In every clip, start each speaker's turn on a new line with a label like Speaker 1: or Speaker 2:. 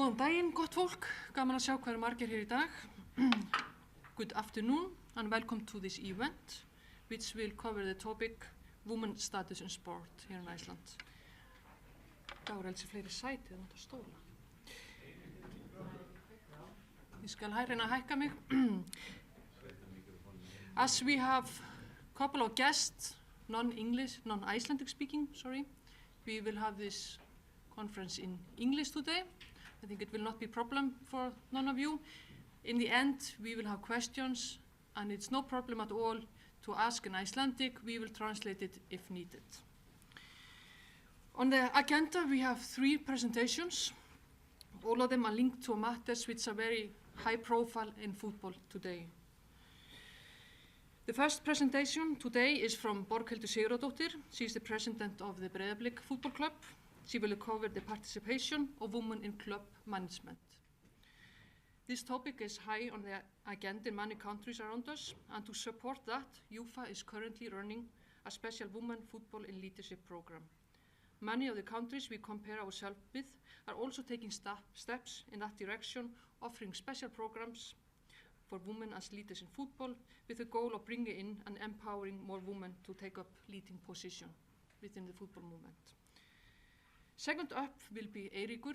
Speaker 1: Góðan daginn, gott fólk. Gaman að sjá hvað margir hér í dag. Good afternoon and welcome to this event, which will cover the topic Women's Status in Sport here in Iceland. Það voru helst fleiri sæti en þetta stóla. Ég skal reyna að hækka mig. As we have a couple of guests, non-Icelandic speaking, we will have this conference in English today. I think it will not be a problem for none of you. In the end, we will have questions, and it's no problem at all to ask in Icelandic. We will translate it if needed. On the agenda, we have 3 presentations. All of them are linked to matters which are very high profile in football today. The first presentation today is from Borghildur Sigurðardóttir. She is the president of the Breiðablik Football Club. She will cover the participation of women in club management. This topic is high on the agenda in many countries around us, and to support that, UEFA is currently running a special women football in leadership program. Many of the countries we compare ourselves with are also taking steps in that direction, offering special programs for women as leaders in football, with the goal of bringing in and empowering more women to take up leading position within the football movement. Second up will be Eiríkur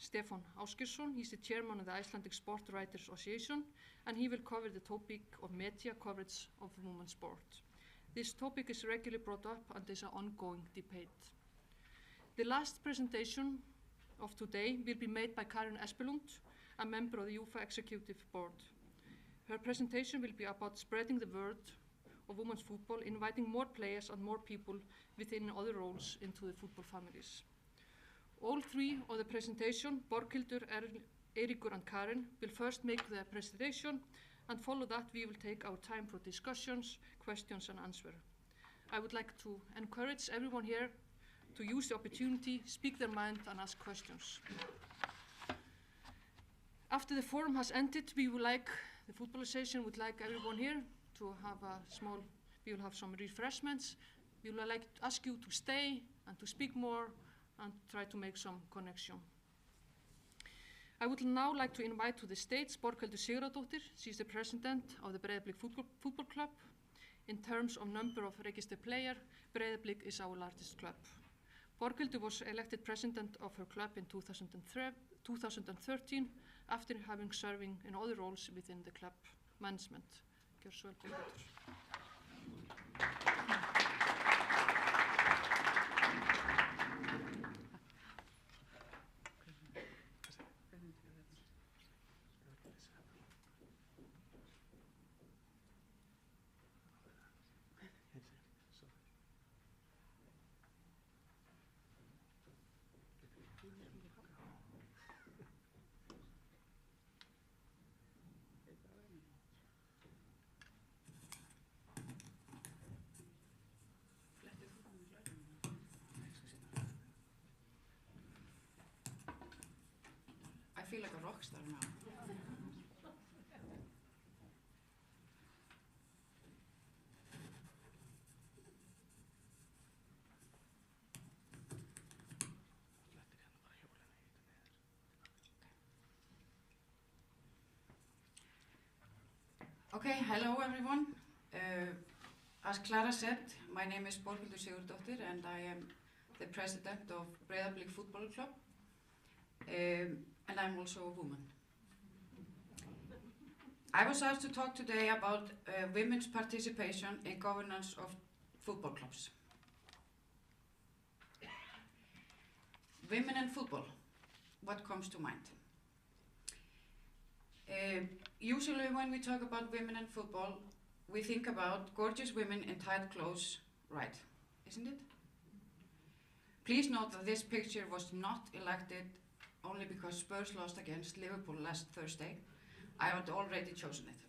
Speaker 1: Stefán Ásgeirsson. He's the chairman of the Icelandic Sport Writers Association, and he will cover the topic of media coverage of women's sport. This topic is regularly brought up and is an ongoing debate. The last presentation of today will be made by Karin Espelund, a member of the UEFA Executive Board. Her presentation will be about spreading the word of women's football, inviting more players and more people within other roles into the football families. All 3 of the presentation, Borghildur, Eiríkur and Karin, will first make the presentation, and follow that we will take our time for discussions, questions and answers. I would like to encourage everyone here to use the opportunity, speak their mind and ask questions. After the forum has ended, the Football Association would like everyone here to have we will have some refreshments. We would like to ask you to stay and to speak more and try to make some connection. I would now like to invite to the stage Borghildur Sigurðardóttir. She is the president of the Breiðablik Football Club. In terms of number of registered players, Breiðablik is our largest club. Borghildur was elected president of her club in 2013 after having serving in other roles within the club management. Gjör svo vel, Borghildur.
Speaker 2: I feel like a rock star now. Okay, hello everyone. As Clara said, my name is Borghildur Sigurðardóttir and I am the president of Breiðablik Football Club. And I'm also a woman. I was asked to talk today about women's participation in governance of football clubs. Women and football, what comes to mind? Usually when we talk about women and football, we think about gorgeous women in tight clothes, right, isn't it? Please note that this picture was not elected only because Spurs lost against Liverpool last Thursday. I had already chosen it.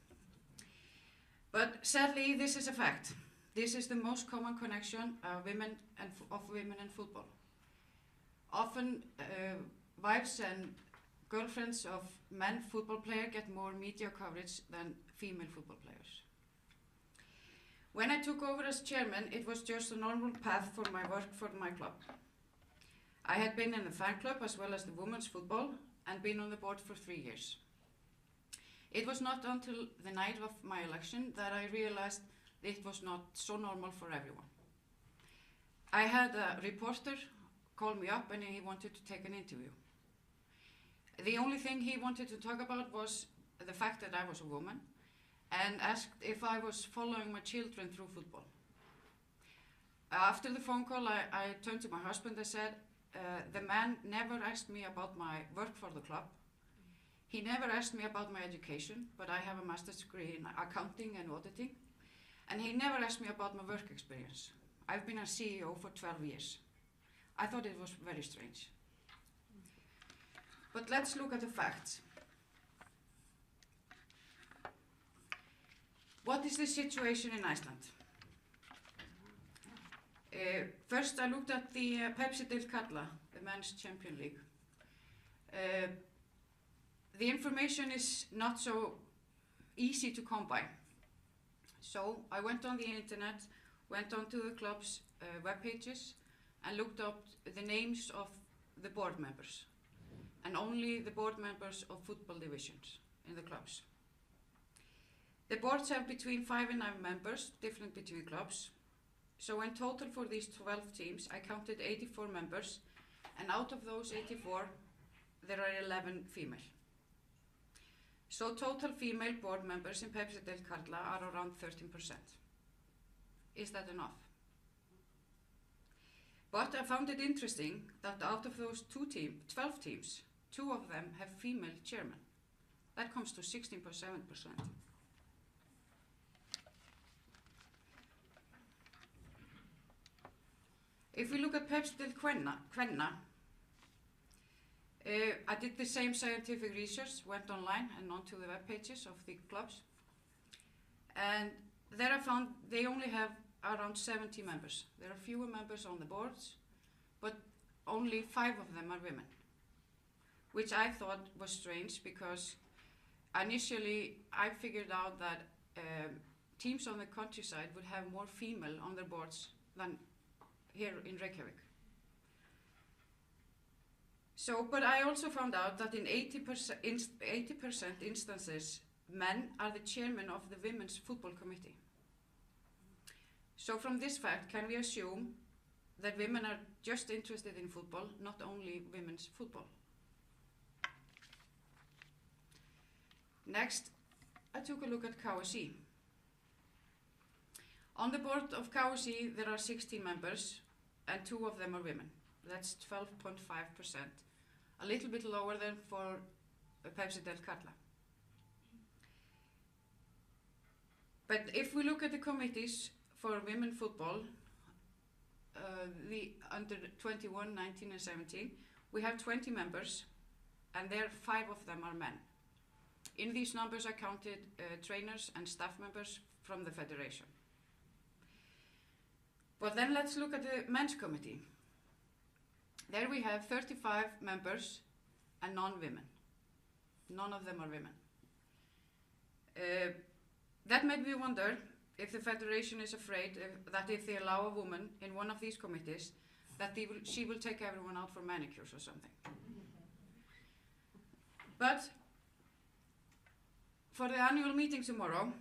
Speaker 2: But sadly, this is a fact. This is the most common connection of women and football. Often, wives and girlfriends of men football players get more media coverage than female football players. When I took over as chairman, it was just a normal path for my work for my club. I had been in the fan club as well as the women's football, and been on the board for 3 years. It was not until the night of my election that I realized it was not so normal for everyone. I had a reporter call me up and he wanted to take an interview. The only thing he wanted to talk about was the fact that I was a woman and asked if I was following my children through football. After the phone call, I turned to my husband and said, the man never asked me about my work for the club. He never asked me about my education, but I have a master's degree in accounting and auditing. And he never asked me about my work experience. I've been a CEO for 12 years. I thought it was very strange. But let's look at the facts. What is the situation in Iceland? First, I looked at the Pepsi-deild Karla, the Men's Champions League. The information is not so easy to come by. So I went on the internet, went onto the club's web pages and looked up the names of the board members, and only the board members of football divisions in the clubs. The boards have between 5 and 9 members, different between clubs. So in total for these 12 teams, I counted 84 members, and out of those 84, there are 11 female. So total female board members in Pepsi-deild Karla are around 13%. Is that enough? But I found it interesting that out of those 12 teams, 2 of them have female chairmen. That comes to 16.7%. If we look at Pepsi-deild Kvenna, I did the same scientific research, went online and onto the web pages of the clubs. And there I found they only have around 70 members. There are fewer members on the boards, but only 5 of them are women, which I thought was strange because initially I figured out that teams on the countryside would have more female on their boards than here in Reykjavik. So, but I also found out that in 80% instances, men are the chairman of the women's football committee. So from this fact, can we assume that women are just interested in football, not only women's football? Next, I took a look at KSÍ. On the board of KSÍ, there are 16 members, and 2 of them are women. That's 12.5%, a little bit lower than for Pepsi-deild Karla. But if we look at the committees for women football, the under 21, 19 and 17, we have 20 members, and there 5 of them are men. In these numbers I counted trainers and staff members from the federation. But then let's look at the men's committee. There we have 35 members and non-women. None of them are women. That made me wonder if the federation is afraid that if they allow a woman in one of these committees, that she will take everyone out for manicures or something. But for the annual meeting tomorrow,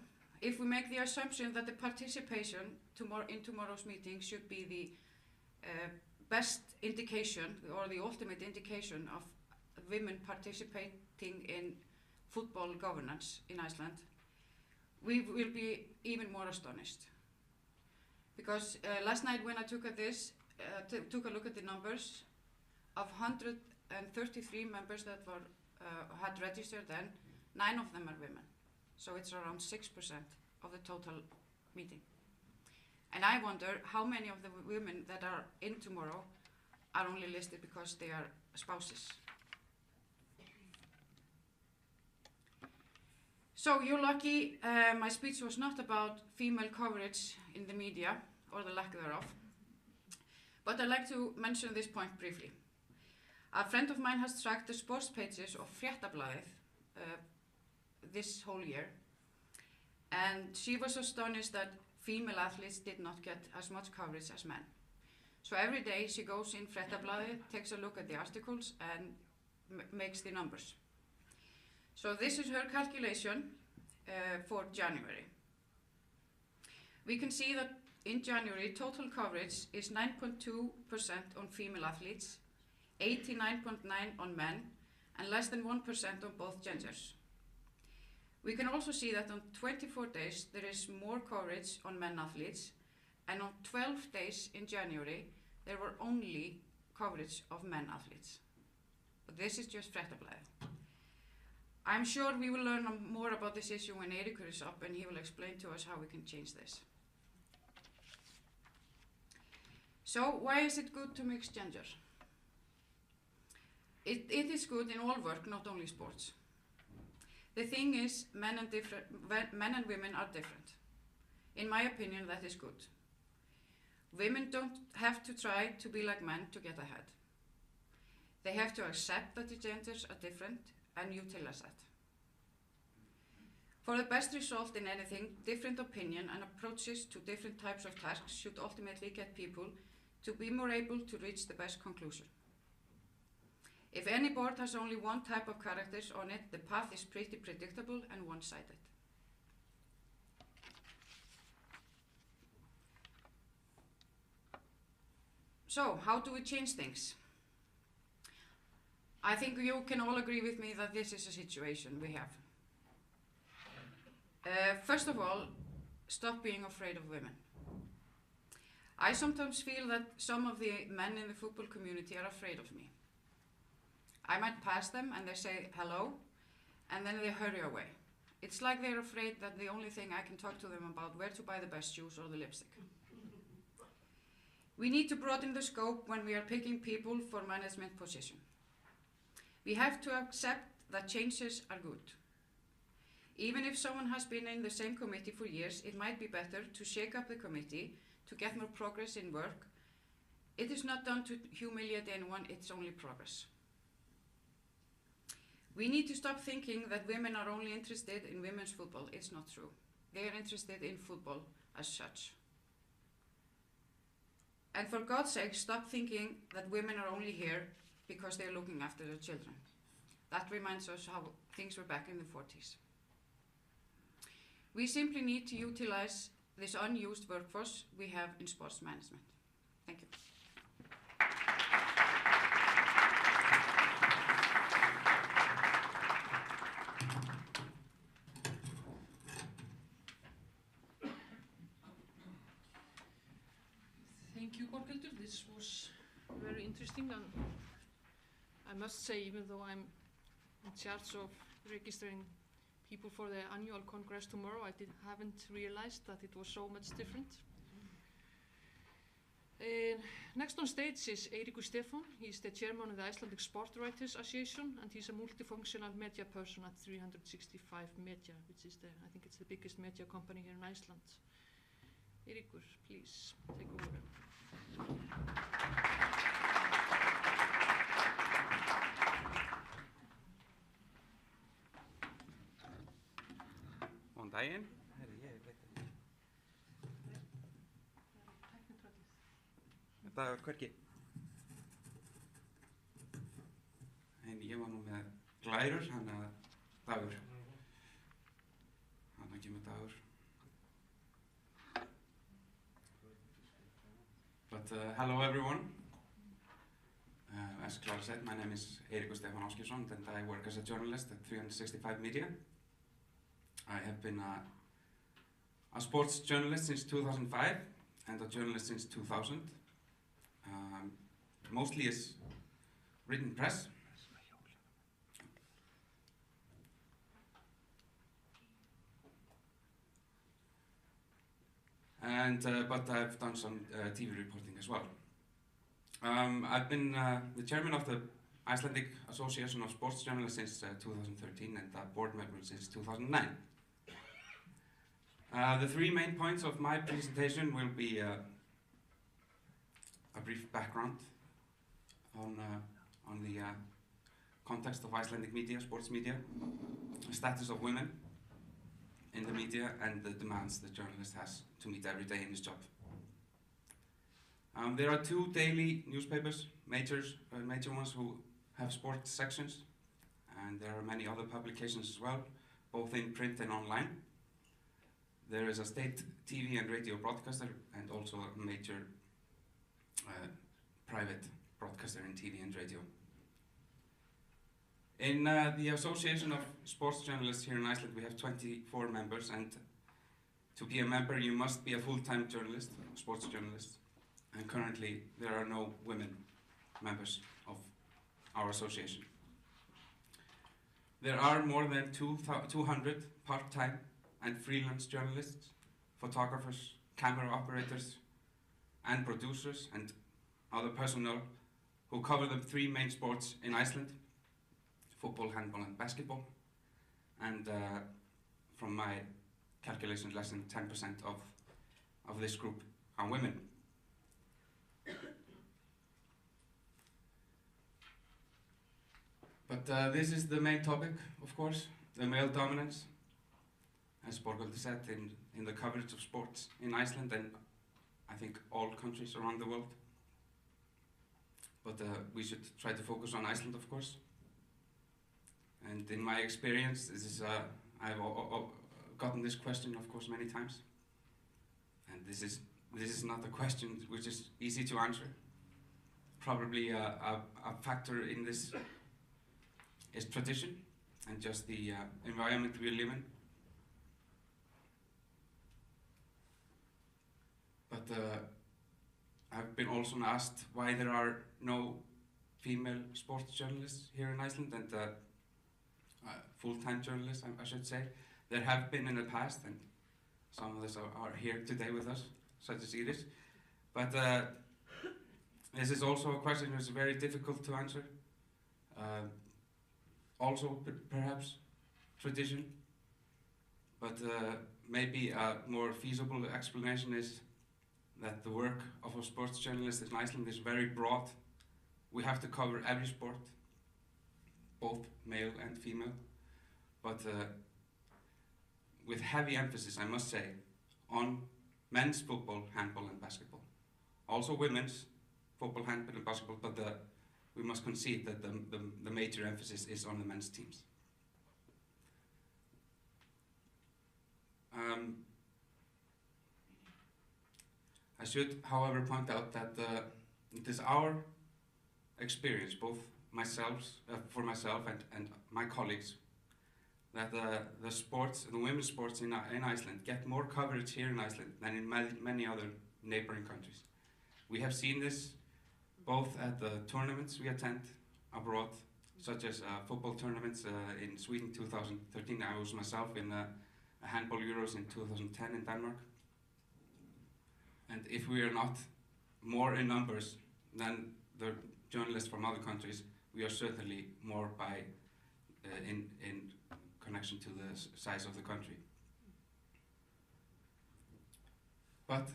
Speaker 2: if we make the assumption that the participation in tomorrow's meeting should be the best indication or the ultimate indication of women participating in football governance in Iceland, we will be even more astonished. Because last night when I took a look at the numbers, of 133 members that were had registered then, 9 of them are women. So it's around 6% of the total meeting. And I wonder how many of the women that are in tomorrow are only listed because they are spouses. So you're lucky my speech was not about female coverage in the media, or the lack thereof. But I'd like to mention this point briefly. A friend of mine has tracked the sports pages of Fréttablaðið this whole year, and she was astonished that female athletes did not get as much coverage as men. So every day she goes in Fréttablaðið, takes a look at the articles, and makes the numbers. So this is her calculation for January. We can see that in January, total coverage is 9.2% on female athletes, 89.9% on men, and less than 1% on both genders. We can also see that on 24 days, there is more coverage on men athletes, and on 12 days in January, there were only coverage of men athletes. But this is just fréttablaðið. I'm sure we will learn more about this issue when Eiríkur is up, and he will explain to us how we can change this. So why is it good to mix gender? It is good in all work, not only sports. The thing is, men and women are different. In my opinion, that is good. Women don't have to try to be like men to get ahead. They have to accept that the genders are different and utilize that. For the best result in anything, different opinion and approaches to different types of tasks should ultimately get people to be more able to reach the best conclusion. If any board has only one type of characters on it, the path is pretty predictable and one-sided. So, how do we change things? I think you can all agree with me that this is a situation we have. First of all, stop being afraid of women. I sometimes feel that some of the men in the football community are afraid of me. I might pass them and they say hello, and then they hurry away. It's like they're afraid that the only thing I can talk to them about where to buy the best shoes or the lipstick. We need to broaden the scope when we are picking people for management position. We have to accept that changes are good. Even if someone has been in the same committee for years, it might be better to shake up the committee to get more progress in work. It is not done to humiliate anyone, it's only progress. We need to stop thinking that women are only interested in women's football. It's not true. They are interested in football as such. And for God's sake, stop thinking that women are only here because they're looking after their children. That reminds us how things were back in the 40s. We simply need to utilize this unused workforce we have in sports management. Thank you.
Speaker 1: Thank you, Borghildur. This was very interesting, and I must say, even though I'm in charge of registering people for the annual congress tomorrow, I haven't realized that it was so much different. Next on stage is Eiríkur Stefán. He's the chairman of the Icelandic Sport Writers Association, and he's a multifunctional media person at 365 Media, which is I think it's the biggest media company here in Iceland. Eiríkur, please take over.
Speaker 3: Góðan daginn. Þetta var hvergi. En ég var nú með glærur, hann Dagur. Hann kemur Dagur. But hello everyone. As Clara said, my name is Eiríkur Stefán Ásgeirsson and I work as a journalist at 365 Media. I have been a sports journalist since 2005 and a journalist since 2000. Mostly as written press. But I've done some TV reporting as well. I've been the chairman of the Icelandic Association of Sports Journalists since 2013 and a board member since 2009. The three main points of my presentation will be a brief background on the context of Icelandic media, sports media, the status of women in the media, and the demands the journalist has to meet every day in his job. There are two daily newspapers, major ones, who have sports sections, and there are many other publications as well, both in print and online. There is a state TV and radio broadcaster, and also a major private broadcaster in TV and radio. In the Association of Sports Journalists here in Iceland, we have 24 members, and to be a member you must be a full-time journalist, sports journalist, and currently there are no women members of our association. There are more than 200 part-time and freelance journalists, photographers, camera operators, and producers, and other personnel who cover the three main sports in Iceland: football, handball, and basketball. And from my calculations, less than 10% of this group are women. But this is the main topic, of course, the male dominance, as Borghildur said, in the coverage of sports in Iceland and I think all countries around the world. But we should try to focus on Iceland, of course. And in my experience, this is I've gotten this question, of course, many times. And this is not a question which is easy to answer. Probably a factor in this is tradition and just the environment we live in. But I've been also asked why there are no female sports journalists here in Iceland, and full-time journalists, I should say. There have been in the past, and some of us are here today with us, such as Iris. But this is also a question which is very difficult to answer. Also, perhaps tradition, but maybe a more feasible explanation is that the work of a sports journalist in Iceland is very broad. We have to cover every sport, both male and female, but with heavy emphasis, I must say, on men's football, handball, and basketball. Also women's football, handball, and basketball, but we must concede that the major emphasis is on the men's teams. I should, however, point out that it is our experience, both for myself and my colleagues, that the sports, the women's sports in Iceland get more coverage here in Iceland than in many other neighboring countries. We have seen this both at the tournaments we attend abroad, such as football tournaments in Sweden 2013. I was myself in a handball Euros in 2010 in Denmark. And if we are not more in numbers than the journalists from other countries, we are certainly more by in connection to the size of the country. But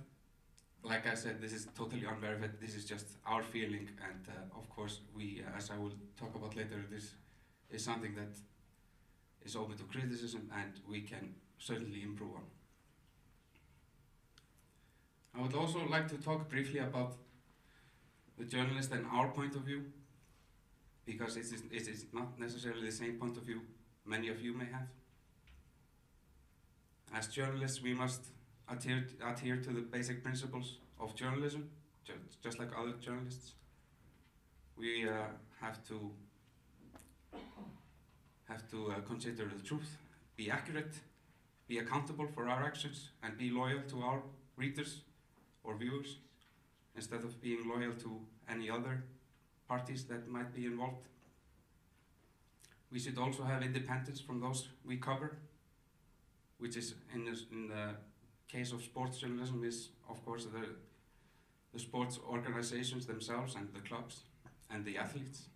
Speaker 3: like I said, this is totally unverified. This is just our feeling, and of course we, as I will talk about later, this is something that is open to criticism and we can certainly improve on. I would also like to talk briefly about the journalist and our point of view, because it is not necessarily the same point of view many of you may have. As journalists, we must adhere to the basic principles of journalism, just like other journalists. We have to consider the truth, be accurate, be accountable for our actions, and be loyal to our readers or viewers, instead of being loyal to any other parties that might be involved. We should also have independence from those we cover, which is in the case of sports journalism is, of course, the sports organizations themselves and the clubs and the athletes.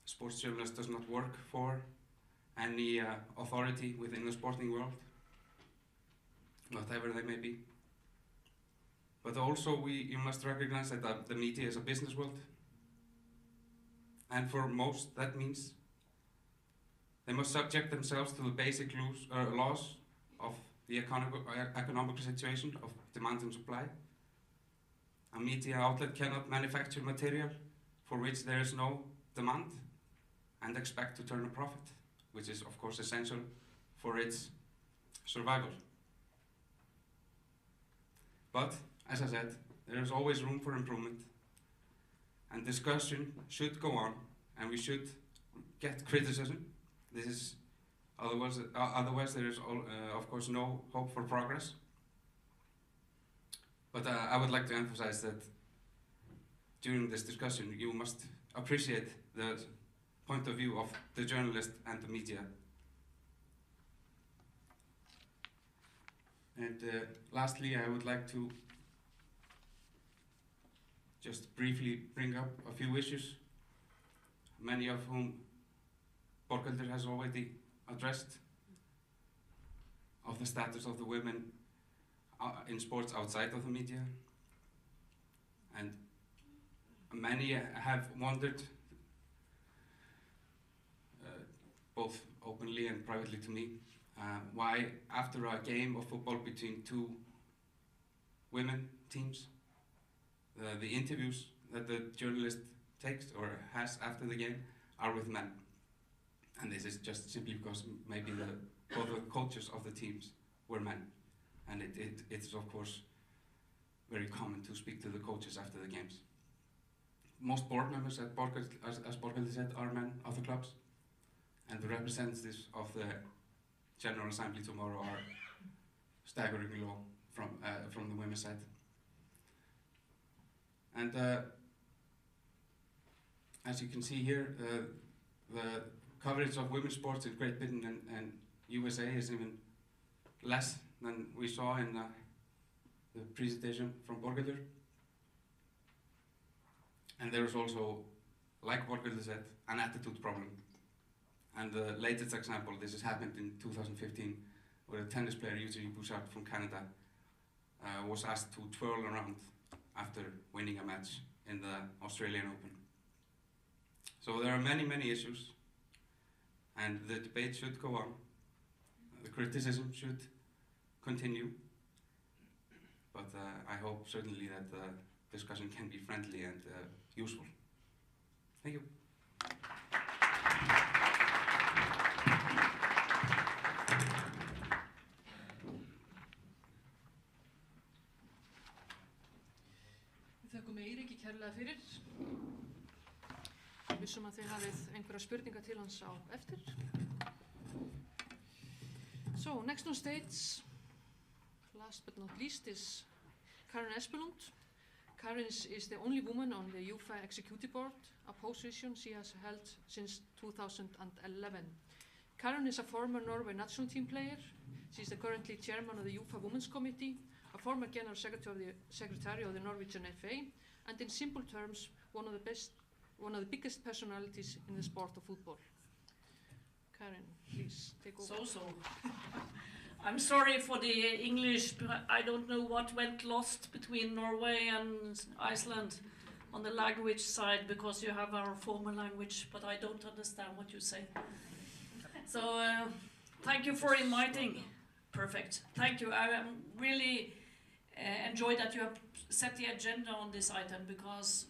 Speaker 3: Sports journalist does not work for any authority within the sporting world, whatever they may be. But also you must recognize that the media is a business world. And for most, that means they must subject themselves to the basic laws of the economic situation of demand and supply. A media outlet cannot manufacture material for which there is no demand and expect to turn a profit, which is of course essential for its survival. But, as I said, there is always room for improvement, and discussion should go on, and we should get criticism. This is otherwise there is of course no hope for progress. But I would like to emphasize that during this discussion you must appreciate the point of view of the journalist and the media. And lastly, I would like to just briefly bring up a few issues, many of whom Borghildur has already addressed, of the status of the women in sports outside of the media. And many have wondered, both openly and privately to me, why after a game of football between two women teams, the interviews that the journalist takes or has after the game are with men. And this is just simply because maybe both the coaches of the teams were men. And it is of course very common to speak to the coaches after the games. Most board members at Borghildur, as Borghildur said, are men of the clubs. And the representatives of the General Assembly tomorrow are staggeringly low from the women's side. And as you can see here, the coverage of women's sports in Great Britain and USA is even less than we saw in the presentation from Borghildur. And there is also, like Borghildur said, an attitude problem. And the latest example, this has happened in 2015, where a tennis player, Eugenie Bouchard from Canada, was asked to twirl around after winning a match in the Australian Open. So there are many, many issues, and the debate should go on. The criticism should continue, but I hope certainly that the discussion can be friendly and useful. Thank you.
Speaker 1: Við þökkum Eiríki kærlega fyrir. Við vissum að þið hafið einhverja spurningar til hans á eftir. So, next on stage, last but not least, is Karen Espelund. Karen is the only woman on the UEFA Executive Board, a position she has held since 2011. Karen is a former Norway national team player. She is currently chairman of the UEFA Women's Committee, a former general secretary of the Norwegian FA, and in simple terms, one of the biggest personalities in the sport of football. Karen, please take over.
Speaker 4: So. I'm sorry for the English, but I don't know what went lost between Norway and Iceland on the language side, because you have our formal language, but I don't understand what you say. So thank you for inviting. Perfect. Thank you. I really enjoy that you have set the agenda on this item, because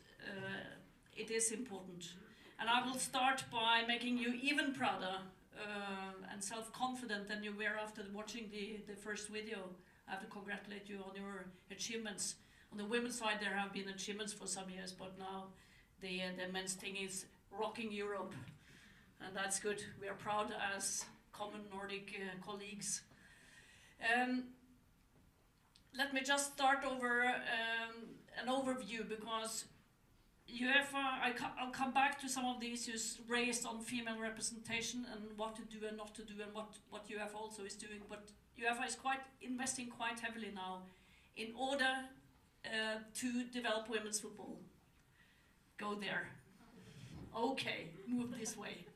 Speaker 4: it is important. And I will start by making you even prouder and self-confident than you were after watching the first video. I have to congratulate you on your achievements. On the women's side, there have been achievements for some years, but now the men's thing is rocking Europe, and that's good. We are proud as common Nordic colleagues. Let me just start over an overview, because UEFA, I'll come back to some of the issues raised on female representation and what to do and not to do, and what UEFA also is doing. But UEFA is investing quite heavily now in order to develop women's football. Go there. Okay, move this way.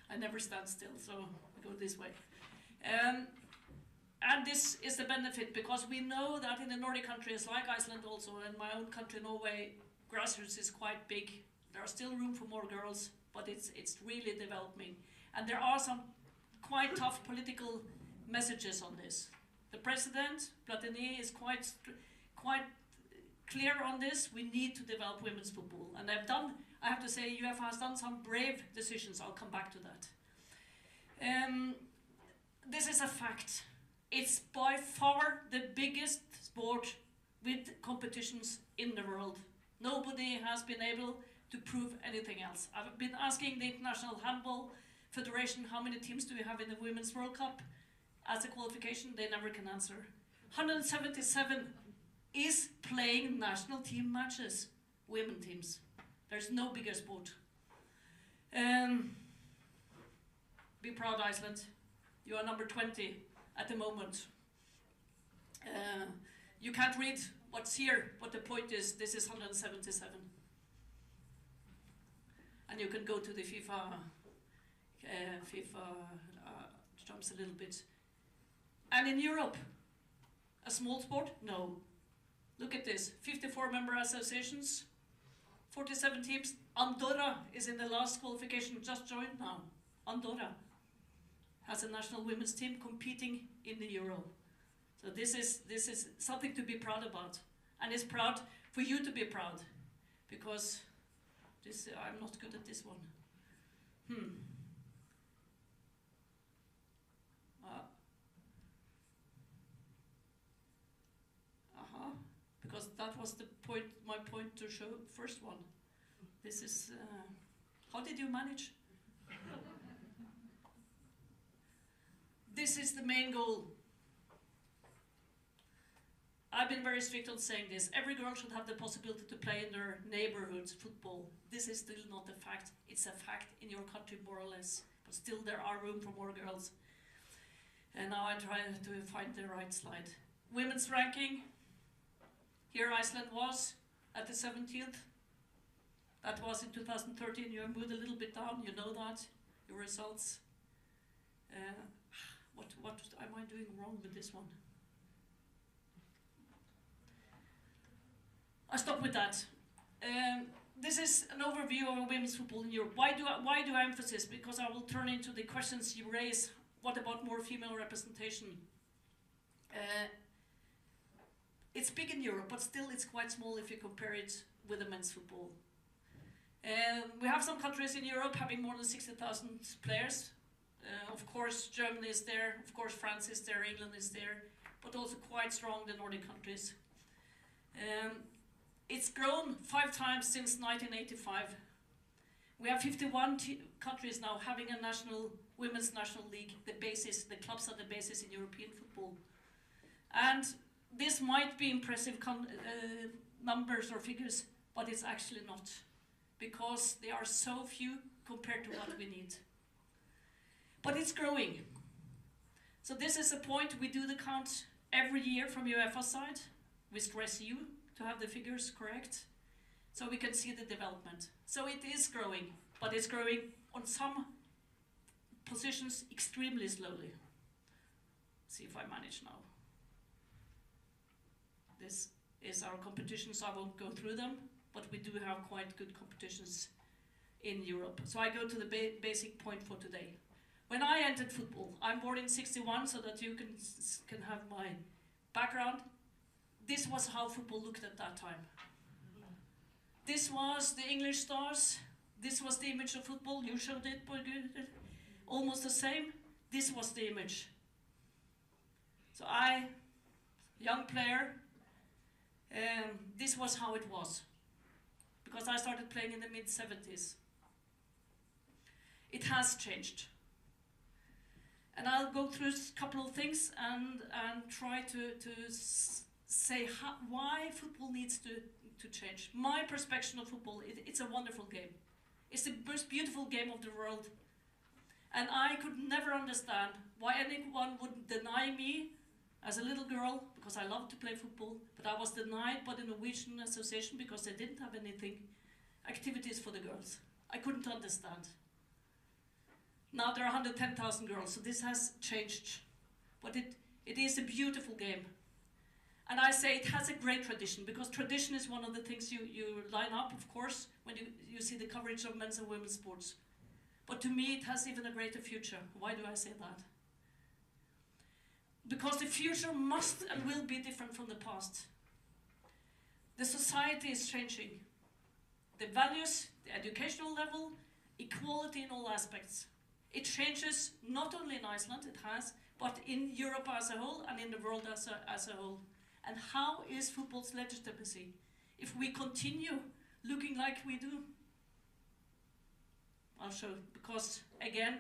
Speaker 4: I never stand still, so go this way. And this is the benefit, because we know that in the Nordic countries, like Iceland also, and my own country, Norway, grassroots is quite big. There are still room for more girls, but it's really developing. And there are some quite tough political messages on this. The president, Platini, is quite clear on this. We need to develop women's football. And I have to say, UEFA has done some brave decisions. I'll come back to that. This is a fact. It's by far the biggest sport with competitions in the world. Nobody has been able to prove anything else. I've been asking the International Handball Federation how many teams do we have in the Women's World Cup as a qualification. They never can answer. 177 is playing national team matches, women teams. There's no bigger sport. Be proud, Iceland. You are number 20 at the moment. You can't read what's here, but the point is this is 177. And you can go to the FIFA jumps a little bit. And in Europe, a small sport? No. Look at this, 54 member associations, 47 teams. Andorra is in the last qualification, just joined now. Andorra has a national women's team competing in the Euro. So this is something to be proud about. And it's proud for you to be proud, because I'm not good at this one. Because that was the point, my point to show first one. This is, how did you manage? This is the main goal. I've been very strict on saying this. Every girl should have the possibility to play in their neighborhood's football. This is still not a fact. It's a fact in your country, more or less. But still there are room for more girls. And now I'm trying to find the right slide. Women's ranking. Here Iceland was at the 17th. That was in 2013. You have moved a little bit down, you know that. Your results. What am I doing wrong with this one? I stop with that. This is an overview of women's football in Europe. Why do I emphasize? Because I will turn into the questions you raise. What about more female representation? It's big in Europe, but still it's quite small if you compare it with the men's football. We have some countries in Europe having more than 60,000 players. Of course, Germany is there, of course, France is there, England is there, but also quite strong, the Nordic countries. It's grown 5 times since 1985. We have 51 countries now having a women's national league, the clubs are the basis in European football. And this might be impressive numbers or figures, but it's actually not, because they are so few compared to what we need. But it's growing. So this is a point. We do the count every year from UEFA side. We stress you to have the figures correct, so we can see the development. So it is growing, but it's growing on some positions extremely slowly. See if I manage now. This is our competitions. I won't go through them, but we do have quite good competitions in Europe. So I go to the basic point for today. When I entered football, I'm born in '61, so that you can have my background. This was how football looked at that time. This was the English stars. This was the image of football. You showed it, almost the same. This was the image. So young player, this was how it was, because I started playing in the mid-70s. It has changed. And I'll go through a couple of things and try to say why football needs to change. My perspective of football, it's a wonderful game. It's the most beautiful game of the world. And I could never understand why anyone would deny me as a little girl, because I loved to play football, but I was denied by the Norwegian Association because they didn't have activities for the girls. I couldn't understand. Now there are 110,000 girls, so this has changed. But it is a beautiful game. And I say it has a great tradition, because tradition is one of the things you line up, of course, when you see the coverage of men's and women's sports. But to me, it has even a greater future. Why do I say that? Because the future must and will be different from the past. The society is changing. The values, the educational level, equality in all aspects. It changes not only in Iceland, it has, but in Europe as a whole and in the world as a whole. And how is football's legitimacy if we continue looking like we do? I'll show, because again,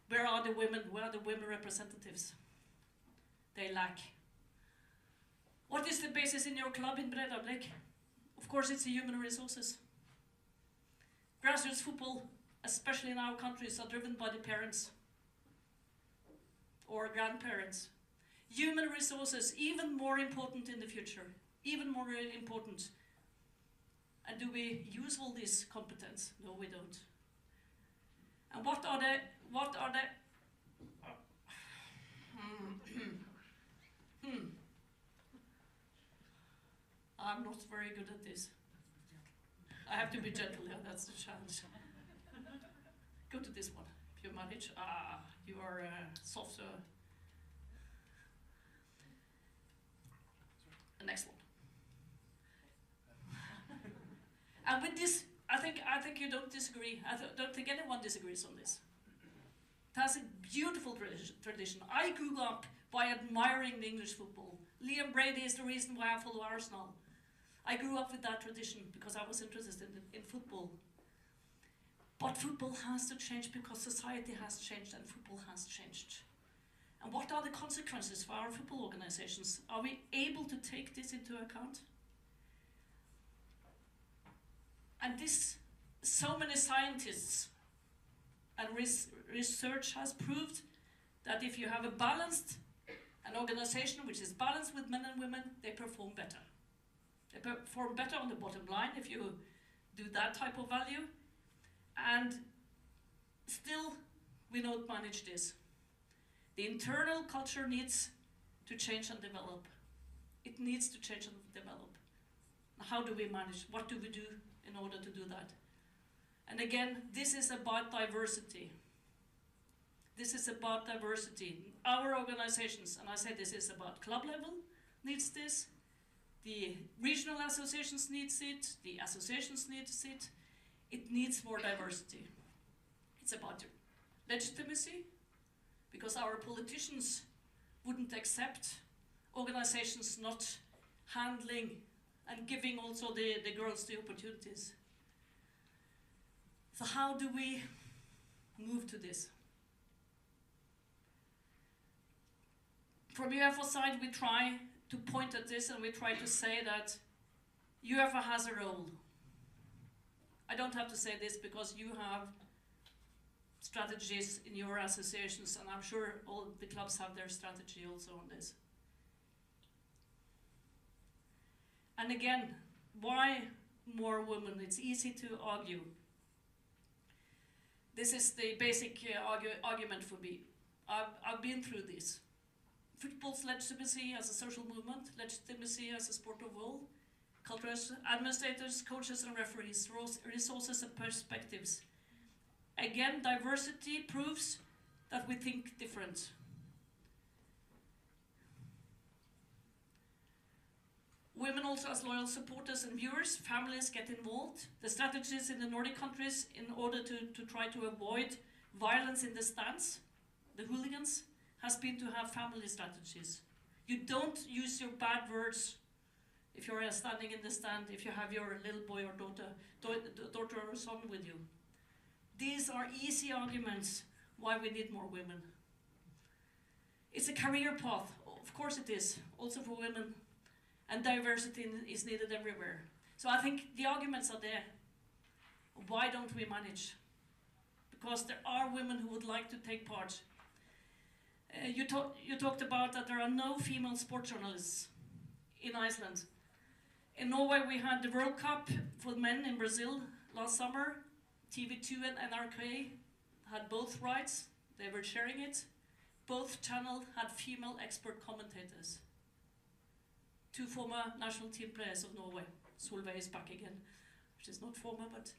Speaker 4: where are the women? Where are the women representatives? They lack. What is the basis in your club in Breiðablik? Of course, it's the human resources. Grassroots football, especially in our countries, are driven by the parents or grandparents. Human resources, even more important in the future, even more important. And do we use all this competence? No, we don't. And what are the I'm not very good at this. I have to be gentle, yeah, that's the challenge. Go to this one, if you manage. You are soft. The next one. And with this, I think you don't disagree. I don't think anyone disagrees on this. It has a beautiful tradition. I grew up by admiring the English football. Liam Brady is the reason why I follow Arsenal. I grew up with that tradition because I was interested in football. But football has to change because society has changed and football has changed. And what are the consequences for our football organizations? Are we able to take this into account? And this, so many scientists and research has proved that if you have an organization which is balanced with men and women, they perform better. They perform better on the bottom line if you do that type of value. And still, we don't manage this. The internal culture needs to change and develop. It needs to change and develop. How do we manage? What do we do in order to do that? And again, this is about diversity. This is about diversity. Our organizations, and I said this is about club level, needs this. The regional associations needs it. The associations needs it. It needs more diversity. It's about legitimacy, because our politicians wouldn't accept organizations not handling and giving also the girls the opportunities. So how do we move to this? From UEFA side, we try to point at this and we try to say that UEFA has a role. I don't have to say this because you have strategies in your associations, and I'm sure all the clubs have their strategy also on this. And again, why more women? It's easy to argue. This is the basic argument for me. I've been through this. Football's legitimacy as a social movement, legitimacy as a sport of all, cultures, administrators, coaches and referees, resources and perspectives. Again, diversity proves that we think different. Women also as loyal supporters and viewers, families get involved. The strategies in the Nordic countries in order to try to avoid violence in the stands, the hooligans, has been to have family strategies. You don't use your bad words if you're standing in the stand, if you have your little boy or daughter or son with you. These are easy arguments why we need more women. It's a career path, of course it is, also for women, and diversity is needed everywhere. So I think the arguments are there. Why don't we manage? Because there are women who would like to take part. You talked about that there are no female sport journalists in Iceland. In Norway we had the World Cup for men in Brazil last summer. TV2 and NRK had both rights, they were sharing it. Both channels had female expert commentators. 2 former national team players of Norway. Solveig is back again, which is not former, but...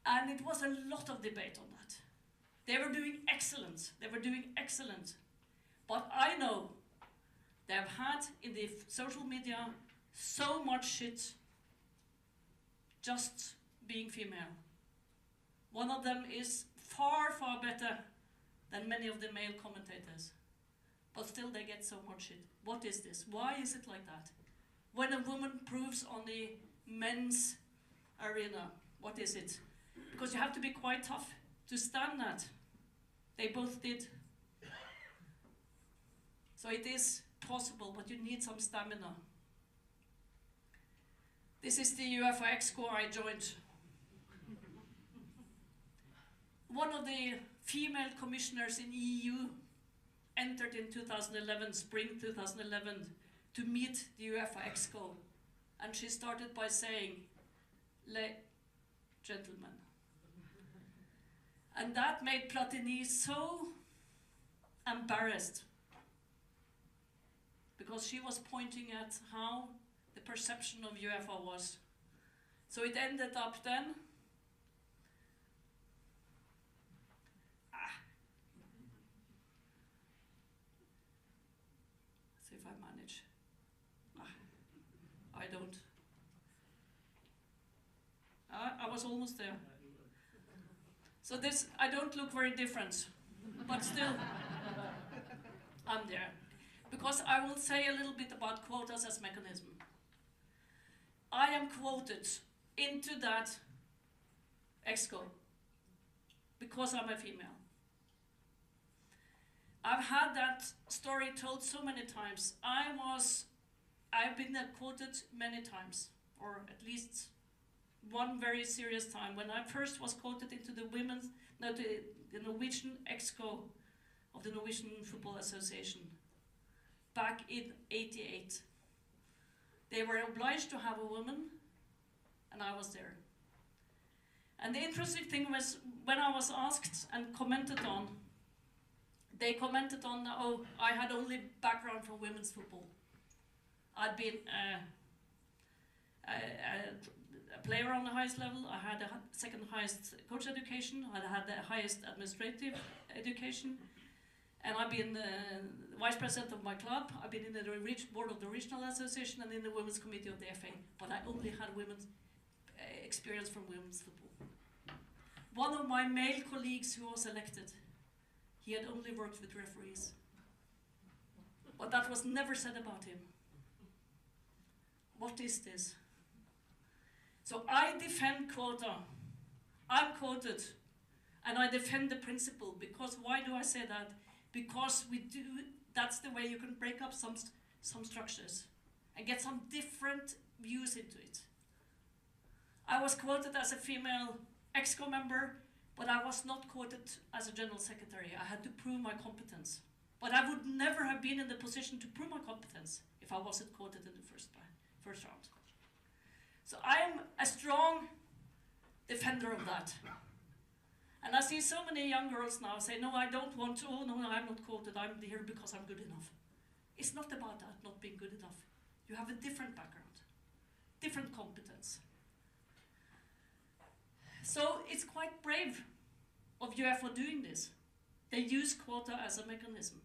Speaker 4: And it was a lot of debate on that. They were doing excellent, But I know they have had in the social media so much shit just being female. One of them is far, far better than many of the male commentators. But still they get so much shit. What is this? Why is it like that? When a woman proves on the men's arena, what is it? Because you have to be quite tough to stand that. They both did. So it is possible, but you need some stamina. This is the UEFA Exco I joined. One of the female commissioners in EU entered in 2011, spring 2011, to meet the UEFA Exco. And she started by saying, "Les gentlemen." And that made Platini so embarrassed, because she was pointing at how the perception of UEFA was. So it ended up then, see if I manage. I don't. I was almost there. So this, I don't look very different, but still, I'm there. Because I will say a little bit about quotas as mechanism. I am quoted into that Exco because I'm a female. I've had that story told so many times. I've been quoted many times, or at least one very serious time, when I first was quoted into the Norwegian Exco of the Norwegian Football Association back in '88. They were obliged to have a woman, and I was there. And the interesting thing was, when I was asked and commented on, they commented on, oh, I had only background from women's football. I'd been a player on the highest level. I had the second highest coach education. I had the highest administrative education. And I've been the vice president of my club. I've been in the board of the regional association and in the women's committee of the FA. But I only had women's experience from women's football. One of my male colleagues who was elected, he had only worked with referees. But that was never said about him. What is this? So I defend quota. I'm quoted, and I defend the principle. Because why do I say that? Because that's the way you can break up some structures and get some different views into it. I was quoted as a female Exco member, but I was not quoted as a general secretary. I had to prove my competence. But I would never have been in the position to prove my competence if I wasn't quoted in the first round. So I'm a strong defender of that. And I see so many young girls now say, no, I don't want to, oh no, I'm not quoted, I'm here because I'm good enough. It's not about that, not being good enough. You have a different background, different competence. So it's quite brave of UEFA doing this. They use quota as a mechanism.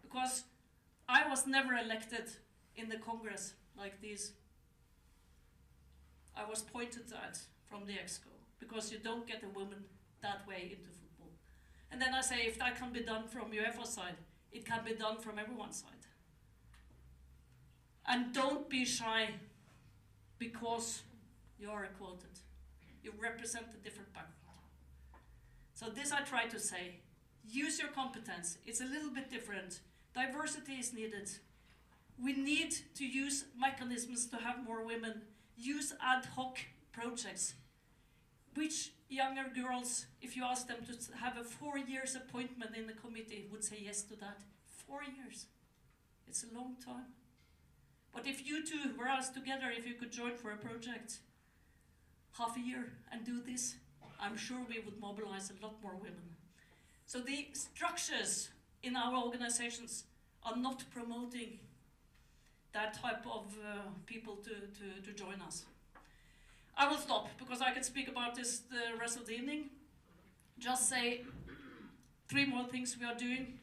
Speaker 4: Because I was never elected in the Congress like this. I was pointed at from the Exco, because you don't get a woman that way into football. And then I say, if that can be done from UEFA side, it can be done from everyone's side. And don't be shy because you are quoted. You represent a different background. So this I try to say. Use your competence. It's a little bit different. Diversity is needed. We need to use mechanisms to have more women. Use ad hoc projects. Which younger girls, if you ask them to have a 4 years appointment in the committee, would say yes to that? 4 years. It's a long time. But if you two were asked together, if you could join for a project, half a year and do this, I'm sure we would mobilize a lot more women. So the structures in our organizations are not promoting that type of people to join us. I will stop, because I can speak about this the rest of the evening. Just say 3 more things we are doing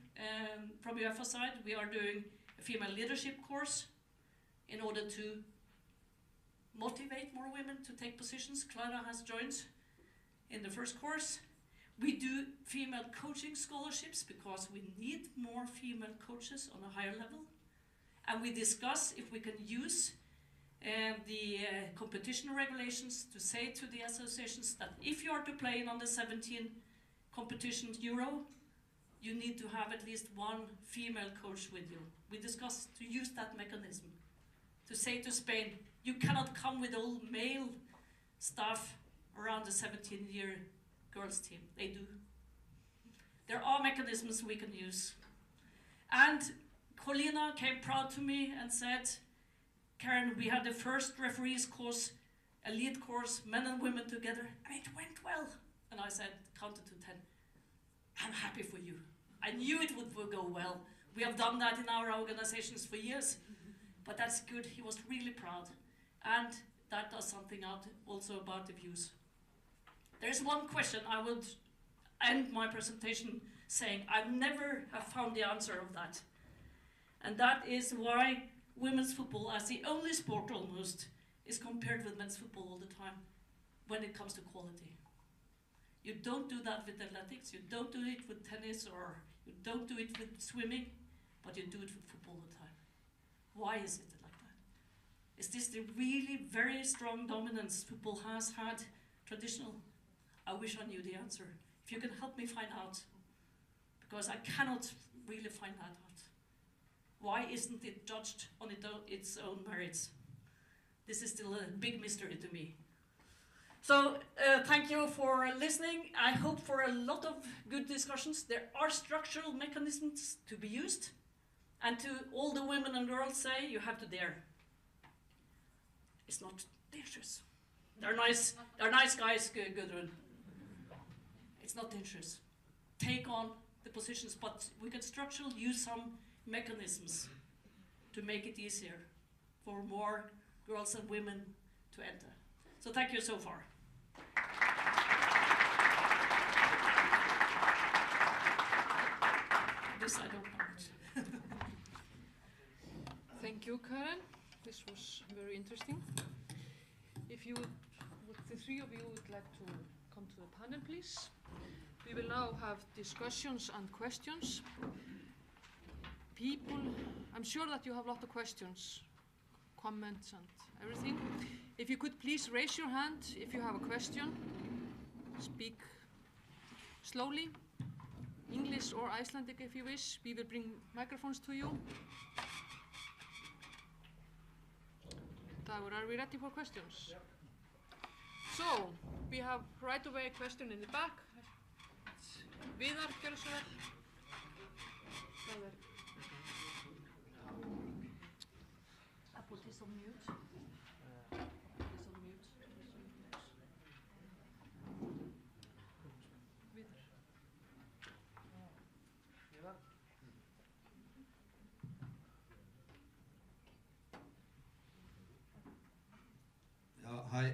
Speaker 4: from UEFA side. We are doing a female leadership course in order to motivate more women to take positions. Clara has joined in the first course. We do female coaching scholarships because we need more female coaches on a higher level. And we discuss if we can use the competition regulations to say to the associations that if you are to play in under 17 competition Euro, you need to have at least one female coach with you. We discussed to use that mechanism to say to Spain, you cannot come with all male staff around the 17-year girls team. They do. There are mechanisms we can use. And Colina came proud to me and said, Karen, we had the first referees course, elite course, men and women together, and it went well. And I said, counted to 10. I'm happy for you. I knew it would go well. We have done that in our organizations for years. But that's good. He was really proud. And that does something out also about the views. There's one question I would end my presentation saying, I never have found the answer of that. And that is why women's football, as the only sport almost, is compared with men's football all the time when it comes to quality. You don't do that with athletics, you don't do it with tennis, or you don't do it with swimming, but you do it with football all the time. Why is it like that? Is this the really very strong dominance football has had traditional? I wish I knew the answer. If you can help me find out, because I cannot really find that out. Why isn't it judged on its own merits? This is still a big mystery to me. So thank you for listening. I hope for a lot of good discussions. There are structural mechanisms to be used. And to all the women and girls say, you have to dare. It's not dangerous. They're nice guys, Gudrun. It's not dangerous. Take on the positions, but we can structurally use some mechanisms to make it easier for more girls and women to enter. So thank you so far. This I don't know.
Speaker 1: Thank you, Karen. This was very interesting. If you, the three of you would like to come to the panel, please. We will now have discussions and questions. People, I'm sure that you have a lot of questions, comments and everything. If you could please raise your hand if you have a question. Speak slowly, English or Icelandic if you wish. We will bring microphones to you. Dagur, are we ready for questions? Yep. So, we have right away a question in the back. Viðar, gjörðu svo vel.
Speaker 4: I put this on mute. This on mute.
Speaker 1: Viðar.
Speaker 5: Hi,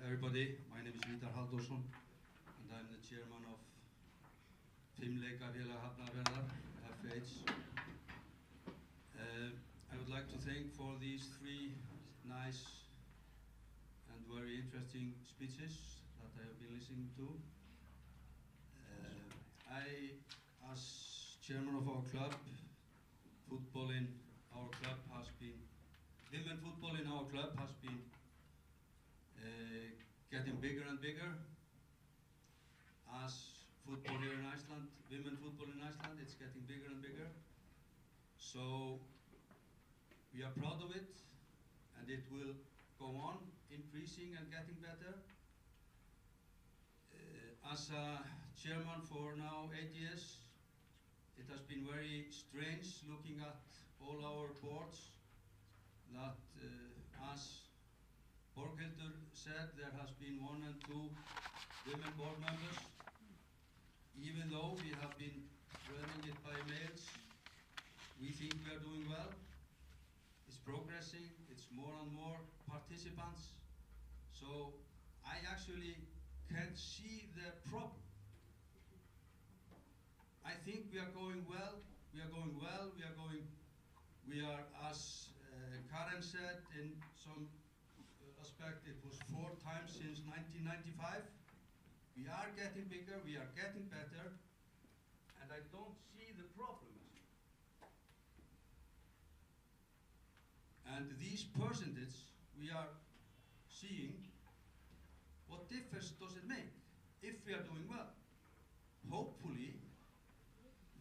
Speaker 5: everybody. My name is Vidar Halldórsson, and I'm the chairman of Fimleikafélag Hafnarfjarðar, FH. I would like to thank for these three nice and very interesting speeches that I have been listening to. I, as chairman of our club, football in our club has been, women football in our club has been getting bigger and bigger. As football here in Iceland, women football in Iceland, it's getting bigger and bigger. So we are proud of it, and it will go on increasing and getting better. As a chairman for now 8 years, it has been very strange looking at all our boards that, as Borghildur said, there has been 1 and 2 women board members. Even though we have been running it by males, we think we are doing well. It's progressing, it's more and more participants. So I actually can't see the problem. I think we are going well, we are, as Karen said in a prospect, it was 4 times since 1995. We are getting bigger, we are getting better, and I don't see the problem. And these percentages we are seeing, what difference does it make if we are doing well? Hopefully,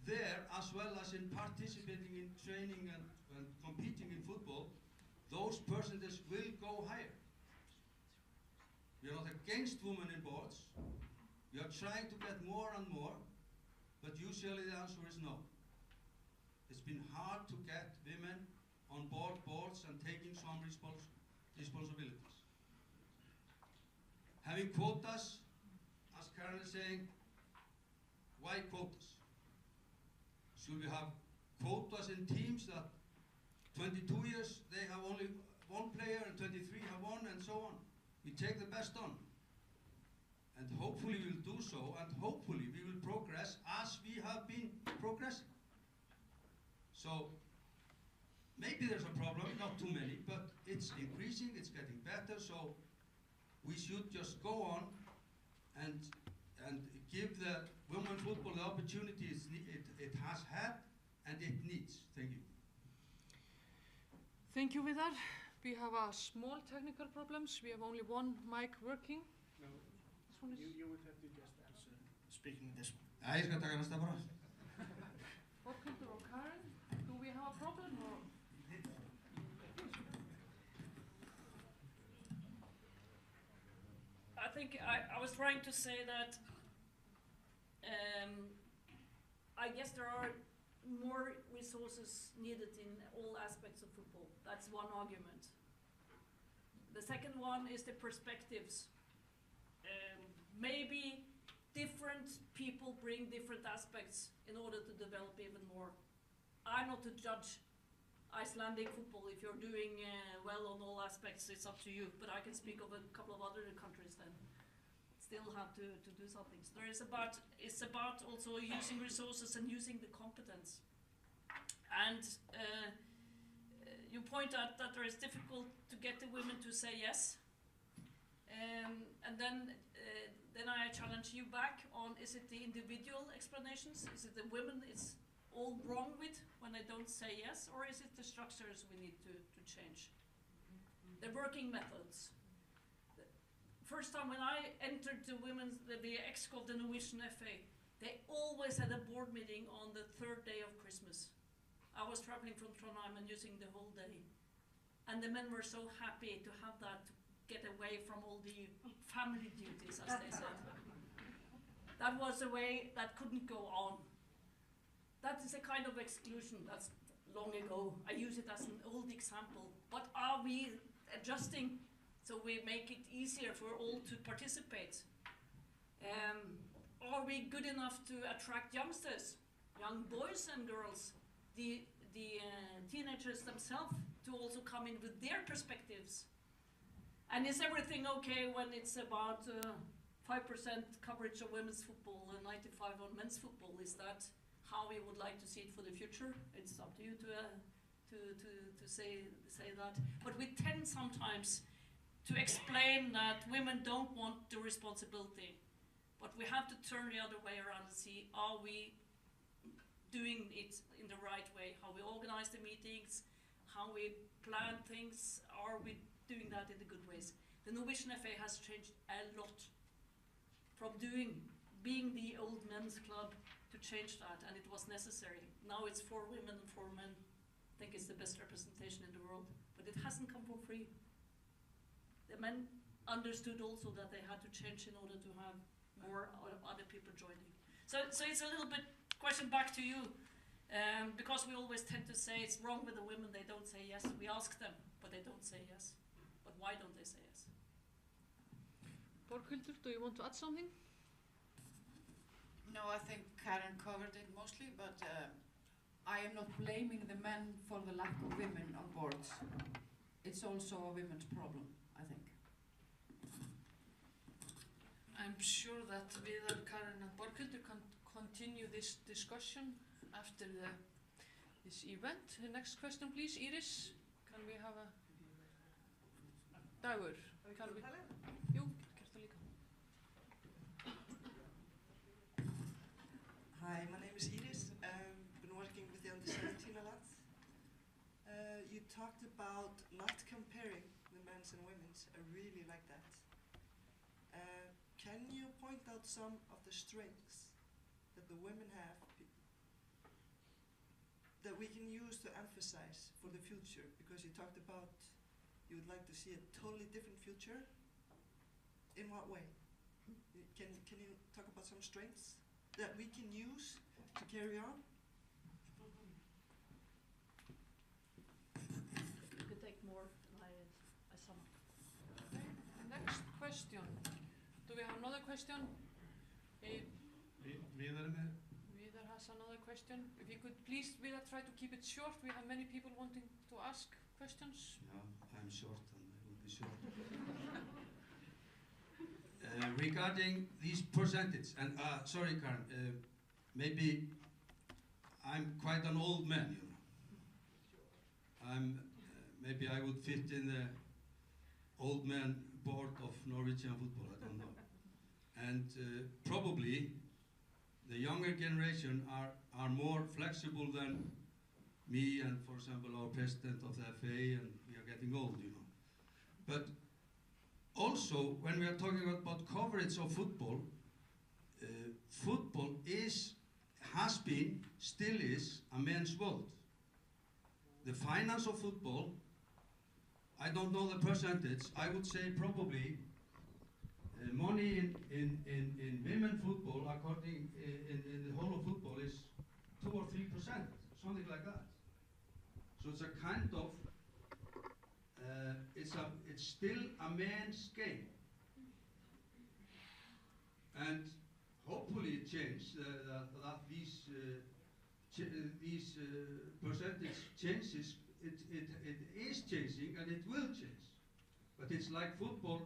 Speaker 5: there as well as in participating in training and competing in football, those percentages will go higher. We are not against women in boards. We are trying to get more and more, but usually the answer is no. It's been hard to get women on boards and taking some responsibilities. Having quotas, as Karen is saying, why quotas? Should we have quotas in teams that 22 years they have only one player and 23 have one and so on? We take the best on. And hopefully we'll do so, and hopefully we will progress as we have been progressing. So maybe there's a problem, not too many, but it's increasing, it's getting better, so we should just go on and give the women's football the opportunities it has had and it needs. Thank you.
Speaker 1: Thank you, Vidar. We have a small technical problems. We have only one mic working.
Speaker 6: No,
Speaker 1: This one is
Speaker 6: you would have to just answer speaking this one.
Speaker 5: Ég skal taka næsta bara.
Speaker 1: Borghildur or Karen. Do we have a problem or?
Speaker 4: I think I was trying to say that I guess there are more resources needed in all aspects of football. That's one argument. The second one is the perspectives. Maybe different people bring different aspects in order to develop even more. I'm not to judge Icelandic football. If you're doing well on all aspects, it's up to you. But I can speak of a couple of other countries then. Still have to do something. So it's about also using resources and using the competence. And you point out that there is difficult to get the women to say yes. And then I challenge you back on, is it the individual explanations? Is it the women it's all wrong with when they don't say yes? Or is it the structures we need to change? The working methods. The first time when I entered the EXCO of the Norwegian FA, they always had a board meeting on the 3rd day of Christmas. I was traveling from Trondheim and using the whole day. And the men were so happy to have that, to get away from all the family duties, as they said. That was a way that couldn't go on. That is a kind of exclusion that's long ago. I use it as an old example. But are we adjusting so we make it easier for all to participate? Are we good enough to attract youngsters, young boys and girls, the teenagers themselves, to also come in with their perspectives? And is everything okay when it's about 5% coverage of women's football and 95% on men's football? Is that how we would like to see it for the future? It's up to you to say that. But we tend sometimes to explain that women don't want the responsibility. But we have to turn the other way around and see, are we doing it in the right way? How we organize the meetings, how we plan things, are we doing that in the good ways? The Norwegian FA has changed a lot from being the old men's club to change that, and it was necessary. Now it's 4 women and 4 men. I think it's the best representation in the world, but it hasn't come for free. The men understood also that they had to change in order to have more other people joining. So it's a little bit question back to you, because we always tend to say it's wrong with the women, they don't say yes. We ask them, but they don't say yes. But why don't they say yes?
Speaker 1: Borghildur, do you want to add something?
Speaker 2: No, I think Karen covered it mostly, but I am not blaming the men for the lack of women on boards. It's also a women's problem, I think.
Speaker 1: I'm sure that Vidar, Karen and Borghildur can continue this discussion after this event. The next question please, Iris. Can we have a Dagur? Can we? Jú, gert það líka.
Speaker 7: Hi, my name is Iris. Been working with the under 17 a lot. You talked about not comparing the men's and women's. I really like that. Can you point out some of the strengths that the women have that we can use to emphasize for the future? Because you talked about you would like to see a totally different future. In what way? Can you talk about some strengths that we can use to carry on?
Speaker 4: You can take more. I sum up.
Speaker 1: Okay. Next question. Do we have another question?
Speaker 5: Viðar með.
Speaker 1: Vidar has another question. If you could please, Vidar, try to keep it short. We have many people wanting to ask questions.
Speaker 5: Yeah, I'm short and I will be short. Regarding these percentage, and sorry Karen, maybe I'm quite an old man, you know. Maybe I would fit in the old man board of Norwegian football, I don't know. And probably the younger generation are more flexible than me and, for example, our president of the FA, and we are getting old, you know. But also, when we are talking about coverage of football, football has been, still is, a man's world. The finance of football, I don't know the percentage, I would say probably money in women football, according in the whole of football, is 2 or 3%, something like that. So it's a kind of, it's still a man's game. And hopefully it changes, that these percentage changes, it is changing and it will change. But it's like football,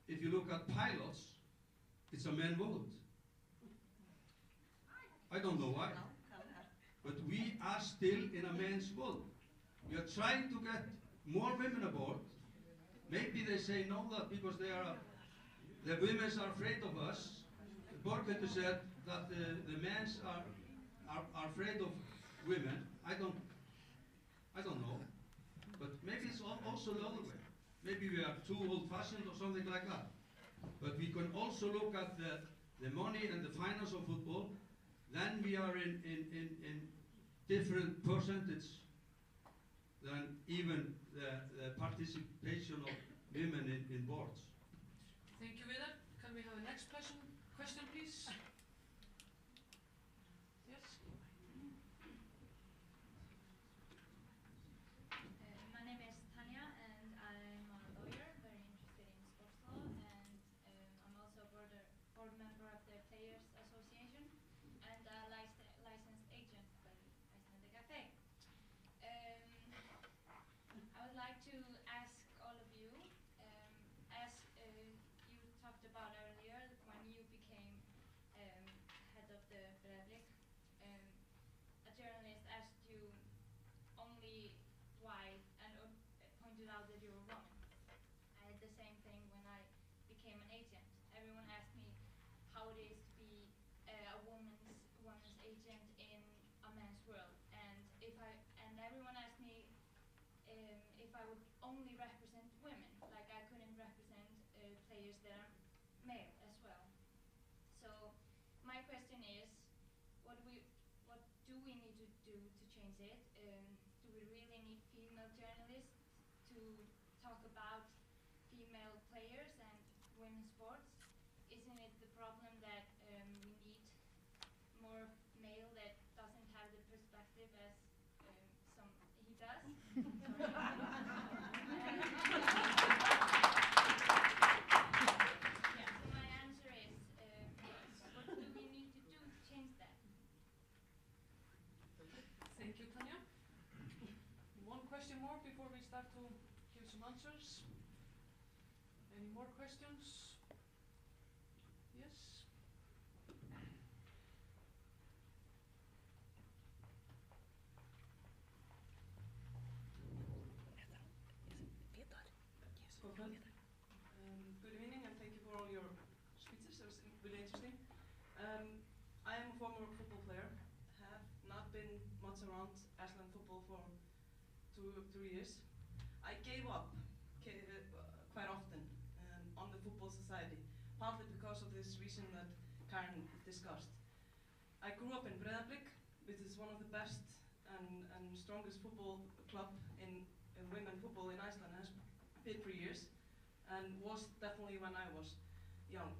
Speaker 5: if you look at pilots, it's a man world. I don't know why, but we are still in a man's world. We are trying to get more women aboard. Maybe they say no, that because the women are afraid of us. Borghildur said that the men are afraid of women. I don't know, but maybe it's also the other way. Maybe we are too old-fashioned or something like that. But we can also look at the money and the finance of football. Then we are in different percentage than even the participation of women in boards.
Speaker 1: Thank you, Vidar. Can we have the next question, please? Yes.
Speaker 8: My name is Tanya, and I'm a lawyer, very interested in sports law, and I'm also a board member of the Players Association and a licensed agent by Icelandic FA. I would like to ask all of you, as you talked about earlier, when you became head of the Breiðablik, a journalist asked you only why and pointed out that you were a woman. I had the same thing when I became an agent. Everyone asked me how it is to be a woman's agent in a man's world, and everyone asked me if I would only represent women, like I couldn't represent players that are male as well. So my question is, what do we need to do to change it? Do we really need female journalists to talk about female players and women's sports? Isn't it the problem that we need more male that doesn't have the perspective as he does? Yeah, so my answer is, what do we need to do to change that?
Speaker 1: Thank you, Tanya. One question more before we start to give some answers. Any more questions? Yes?
Speaker 9: I am a former football player, have not been much around Iceland football for 2 years. I gave up quite often on the football society, partly because of this reason that Karen discussed. I grew up in Breiðablik, which is one of the best and strongest football club in women football in Iceland, has been for years, and was definitely when I was young.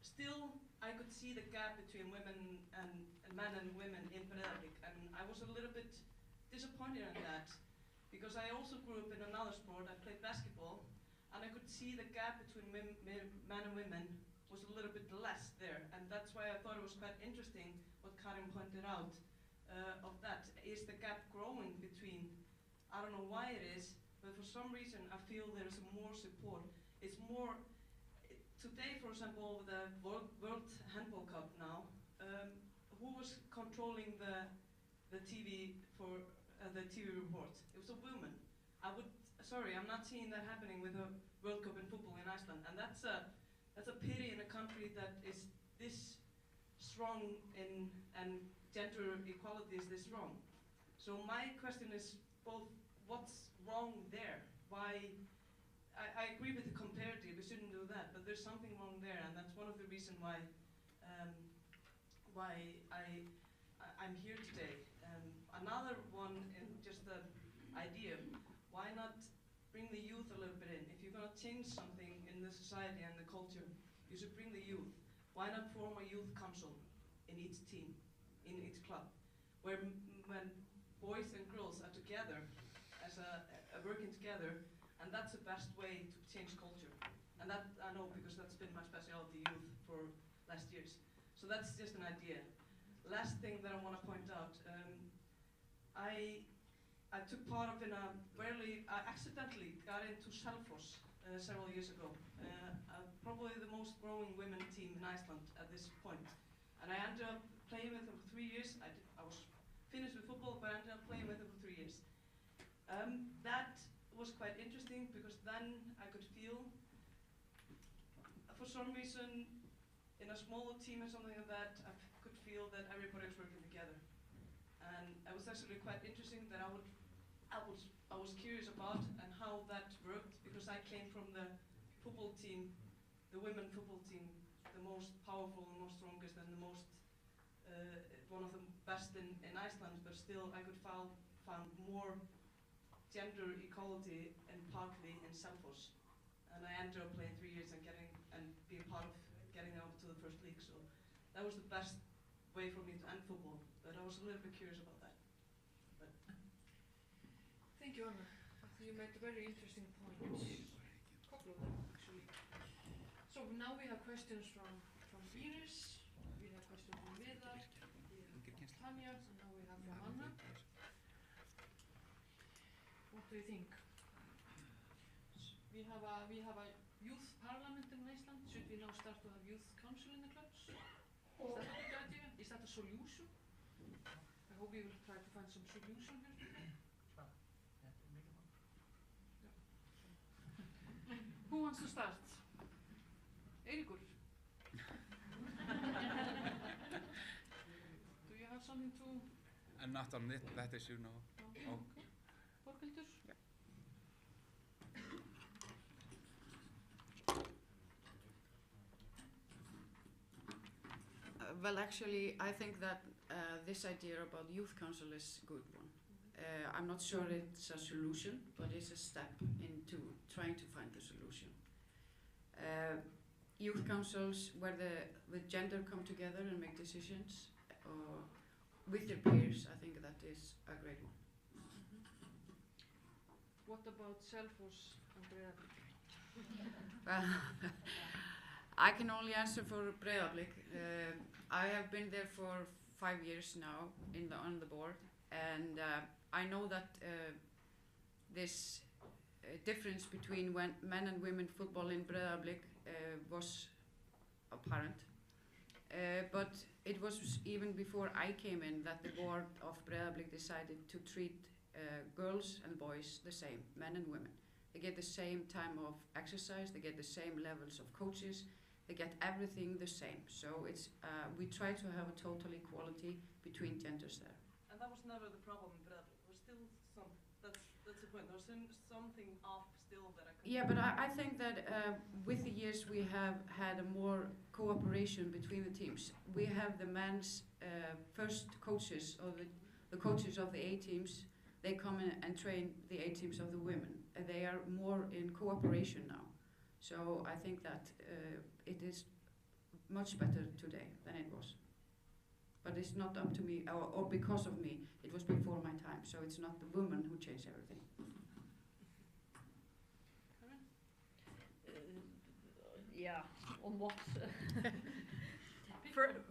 Speaker 9: Still, I could see the gap between women and men and women in Breiðablik, and I was a little bit disappointed in that, because I also grew up in another sport. I played basketball, and I could see the gap between men and women was a little bit less there, and that's why I thought it was quite interesting what Karin pointed out of that. Is the gap growing between, I don't know why it is, but for some reason I feel there's more support. It's more, today for example, the World Handball Cup now, who was controlling the TV for the TV report? It was a woman. I'm not seeing that happening with the World Cup in football in Iceland, and that's a pity in a country that is this strong in, and gender equality is this strong. So my question is both, what's wrong there? Why? I agree with the comparative, we shouldn't do that, but there's something wrong there, and that's one of the reasons why I'm here today. Another one, just the idea, why not bring the youth a little bit in? If you're going to change something in the society and the culture, you should bring the youth. Why not form a youth council in each team, in each club, where when boys and girls are together, as working together, and that's the best way to change culture. And that I know, because that's been my specialty, youth, for last years. So that's just an idea. Last thing that I want to point out, I took part of I accidentally got into Selfoss several years ago. Probably the most growing women team in Iceland at this point. And I ended up playing with them for 3 years. I was finished with football, but I ended up playing with them for 3 years. That was quite interesting, because then I could feel, for some reason, in a smaller team or something like that, I could feel that everybody was working together. And it was actually quite interesting that I was curious about and how that worked, because I came from the football team, the women football team, the most powerful and most strongest and the most, one of the best in Iceland, but still I could found more gender equality and partly in Selfoss. And I ended up playing 3 years and being part of getting out to the first league. So that was the best way for me to end football, but I was a little bit curious about that. But
Speaker 1: Thank you, Anna. You made a very interesting points. A couple of them, actually. So now we have questions from Iris, we have questions from Viðar, we have from Tanya, and now we have from Anna. What do you think? We have a youth parliament in Iceland. Should we now start to have youth council in the clubs? Is that a good idea? Is that a solution? I hope we will try to find some solution here today. Who wants to start? Eiríkur. Do you have something to?
Speaker 3: I'm not on that issue, no.
Speaker 1: No? Okay. Borghildur?
Speaker 3: Yeah.
Speaker 2: Well, actually, I think that this idea about youth council is a good one. I'm not sure it's a solution, but it's a step into trying to find a solution. Youth councils where the gender come together and make decisions with their peers, I think that is a great one.
Speaker 1: What about Selfoss and Breiðablik?
Speaker 2: Well, I can only answer for Breiðablik. I have been there for 5 years now on the board, and I know that this difference between men and women football in Breiðablik was apparent. But it was even before I came in that the board of Breiðablik decided to treat girls and boys the same, men and women. They get the same time of exercise, they get the same levels of coaches, they get everything the same. So it's we try to have a total equality between genders there.
Speaker 9: And that was never the problem, but there's still some. That's the point. There's something off still that I.
Speaker 2: Yeah, but I think that with the years we have had a more cooperation between the teams. We have the men's first coaches, or the coaches of the A teams. They come in and train the A teams of the women. They are more in cooperation now. So I think that it is much better today than it was. But it's not up to me, or because of me. It was before my time, so it's not the women who change everything.
Speaker 4: Yeah, on what?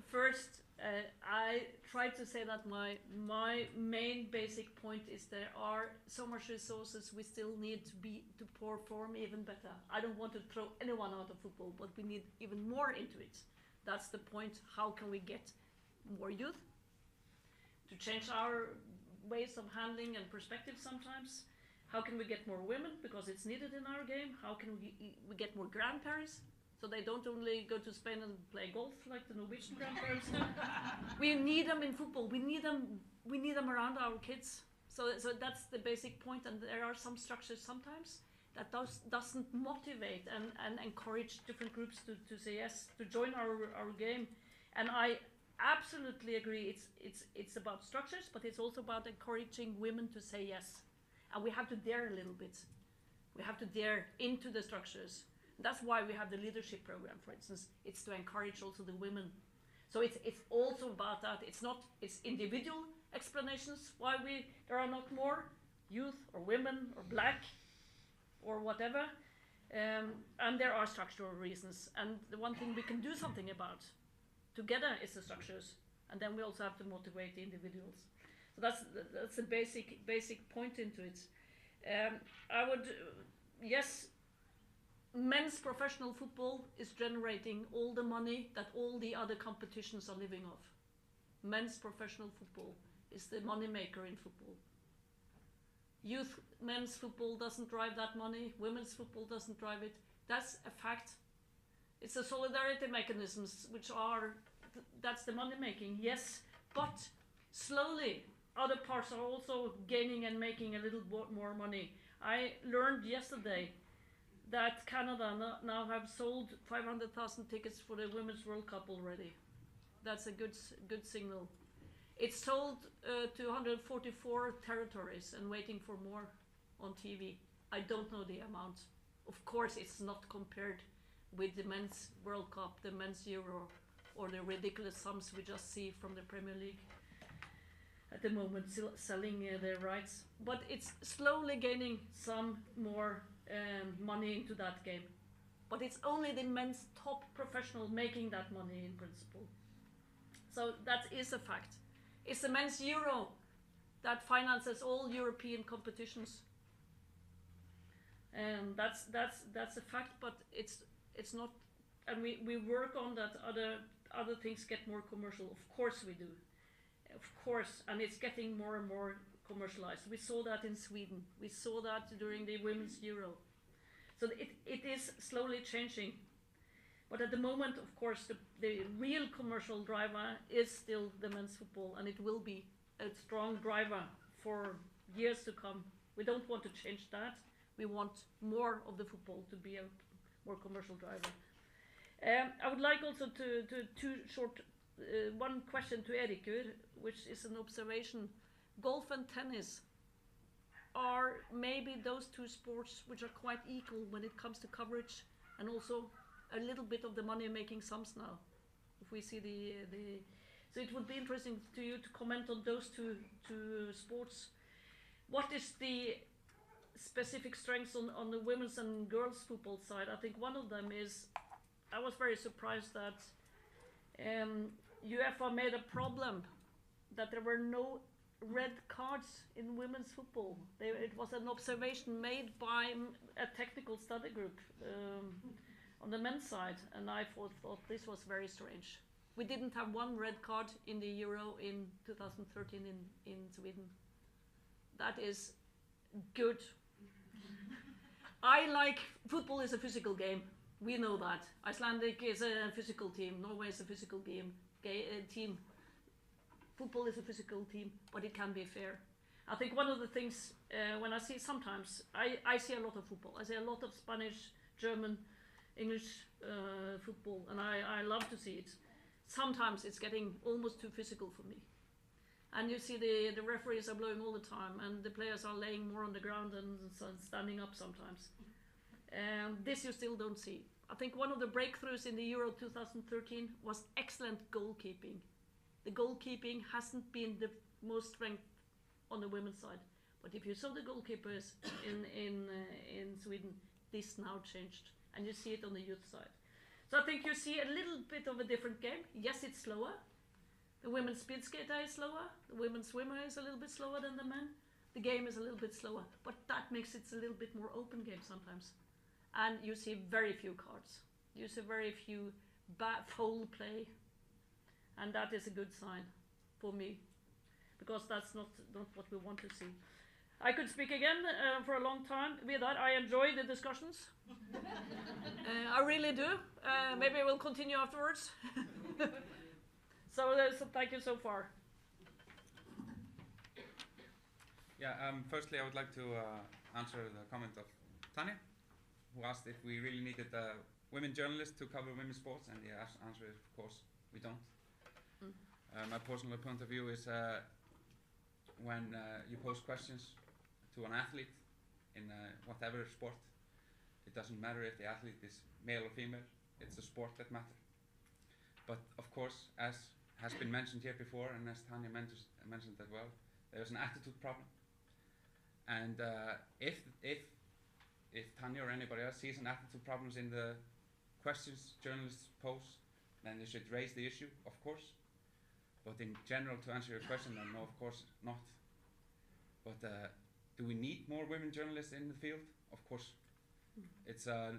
Speaker 4: First, I try to say that my main basic point is there are so much resources we still need to perform even better. I don't want to throw anyone out of football, but we need even more into it. That's the point. How can we get more youth to change our ways of handling and perspective sometimes? How can we get more women, because it's needed in our game? How can we get more grandparents, so they don't only go to Spain and play golf like the Norwegian grandparents do? We need them in football. We need them around our kids. So that's the basic point. And there are some structures sometimes that doesn't motivate and encourage different groups to say yes, to join our game. And I absolutely agree. It's about structures, but it's also about encouraging women to say yes. And we have to dare a little bit. We have to dare into the structures. That's why we have the leadership program, for instance. It's to encourage also the women. So it's also about that. It's individual explanations why there are not more youth or women or black or whatever. And there are structural reasons. And the one thing we can do something about together is the structures. And then we also have to motivate the individuals. So that's the basic point into it. I would, yes, men's professional football is generating all the money that all the other competitions are living off. Men's professional football is the money maker in football. Youth men's football doesn't drive that money. Women's football doesn't drive it. That's a fact. It's the solidarity mechanisms that's the money making, yes, but slowly other parts are also gaining and making a little more money. I learned yesterday that Canada now have sold 500,000 tickets for the Women's World Cup already. That's a good signal. It's sold to 144 territories and waiting for more on TV. I don't know the amount. Of course, it's not compared with the Men's World Cup, the Men's Euro, or the ridiculous sums we just see from the Premier League at the moment, selling their rights. But it's slowly gaining some more money into that game. But it's only the men's top professional making that money in principle. So that is a fact. It's the Men's Euro that finances all European competitions. And that's a fact, but it's not, and we work on that. Other things get more commercial. Of course we do. Of course, and it's getting more and more commercialized. We saw that in Sweden. We saw that during the Women's Euro. So it is slowly changing. But at the moment, of course, the real commercial driver is still the men's football, and it will be a strong driver for years to come. We don't want to change that. We want more of the football to be a more commercial driver. I would like also one question to Eiríkur, which is an observation. Golf and tennis are maybe those two sports which are quite equal when it comes to coverage and also a little bit of the money-making sums now. If we see so it would be interesting to you to comment on those two sports. What is the specific strengths on the women's and girls' football side? I think one of them is, I was very surprised that UEFA made a problem that there were no red cards in women's football. It was an observation made by a technical study group on the men's side, and I thought this was very strange. We didn't have one red card in the Euro in 2013 in Sweden. That is good. Football is a physical game. We know that. Icelandic is a physical team. Norway is a physical team. Football is a physical team, but it can be fair. I think one of the things when I see sometimes, I see a lot of football. I see a lot of Spanish, German, English football, and I love to see it. Sometimes it's getting almost too physical for me. And you see the referees are blowing all the time, and the players are laying more on the ground and standing up sometimes. This you still don't see. I think one of the breakthroughs in the Euro 2013 was excellent goalkeeping. The goalkeeping hasn't been the most strength on the women's side, but if you saw the goalkeepers in Sweden, this now changed, and you see it on the youth side. So I think you see a little bit of a different game. Yes, it's slower. The women's speed skater is slower. The women's swimmer is a little bit slower than the men. The game is a little bit slower, but that makes it a little bit more open game sometimes. And you see very few cards. You see very few foul play. And that is a good sign for me, because that's not what we want to see. I could speak again for a long time. With that, I enjoy the discussions. I really do. Maybe we'll continue afterwards. So thank you so far.
Speaker 3: Yeah, firstly I would like to answer the comment of Tanya, who asked if we really needed women journalists to cover women's sports, and the answer is, of course, we don't. My personal point of view is when you pose questions to an athlete in whatever sport, it doesn't matter if the athlete is male or female, it's the sport that matters. But of course, as has been mentioned here before, and as Tanya mentioned as well, there's an attitude problem. And if Tanya or anybody else sees an attitude problems in the questions journalists pose, then they should raise the issue, of course. But in general, to answer your question, then no, of course not. But do we need more women journalists in the field? Of course. It's not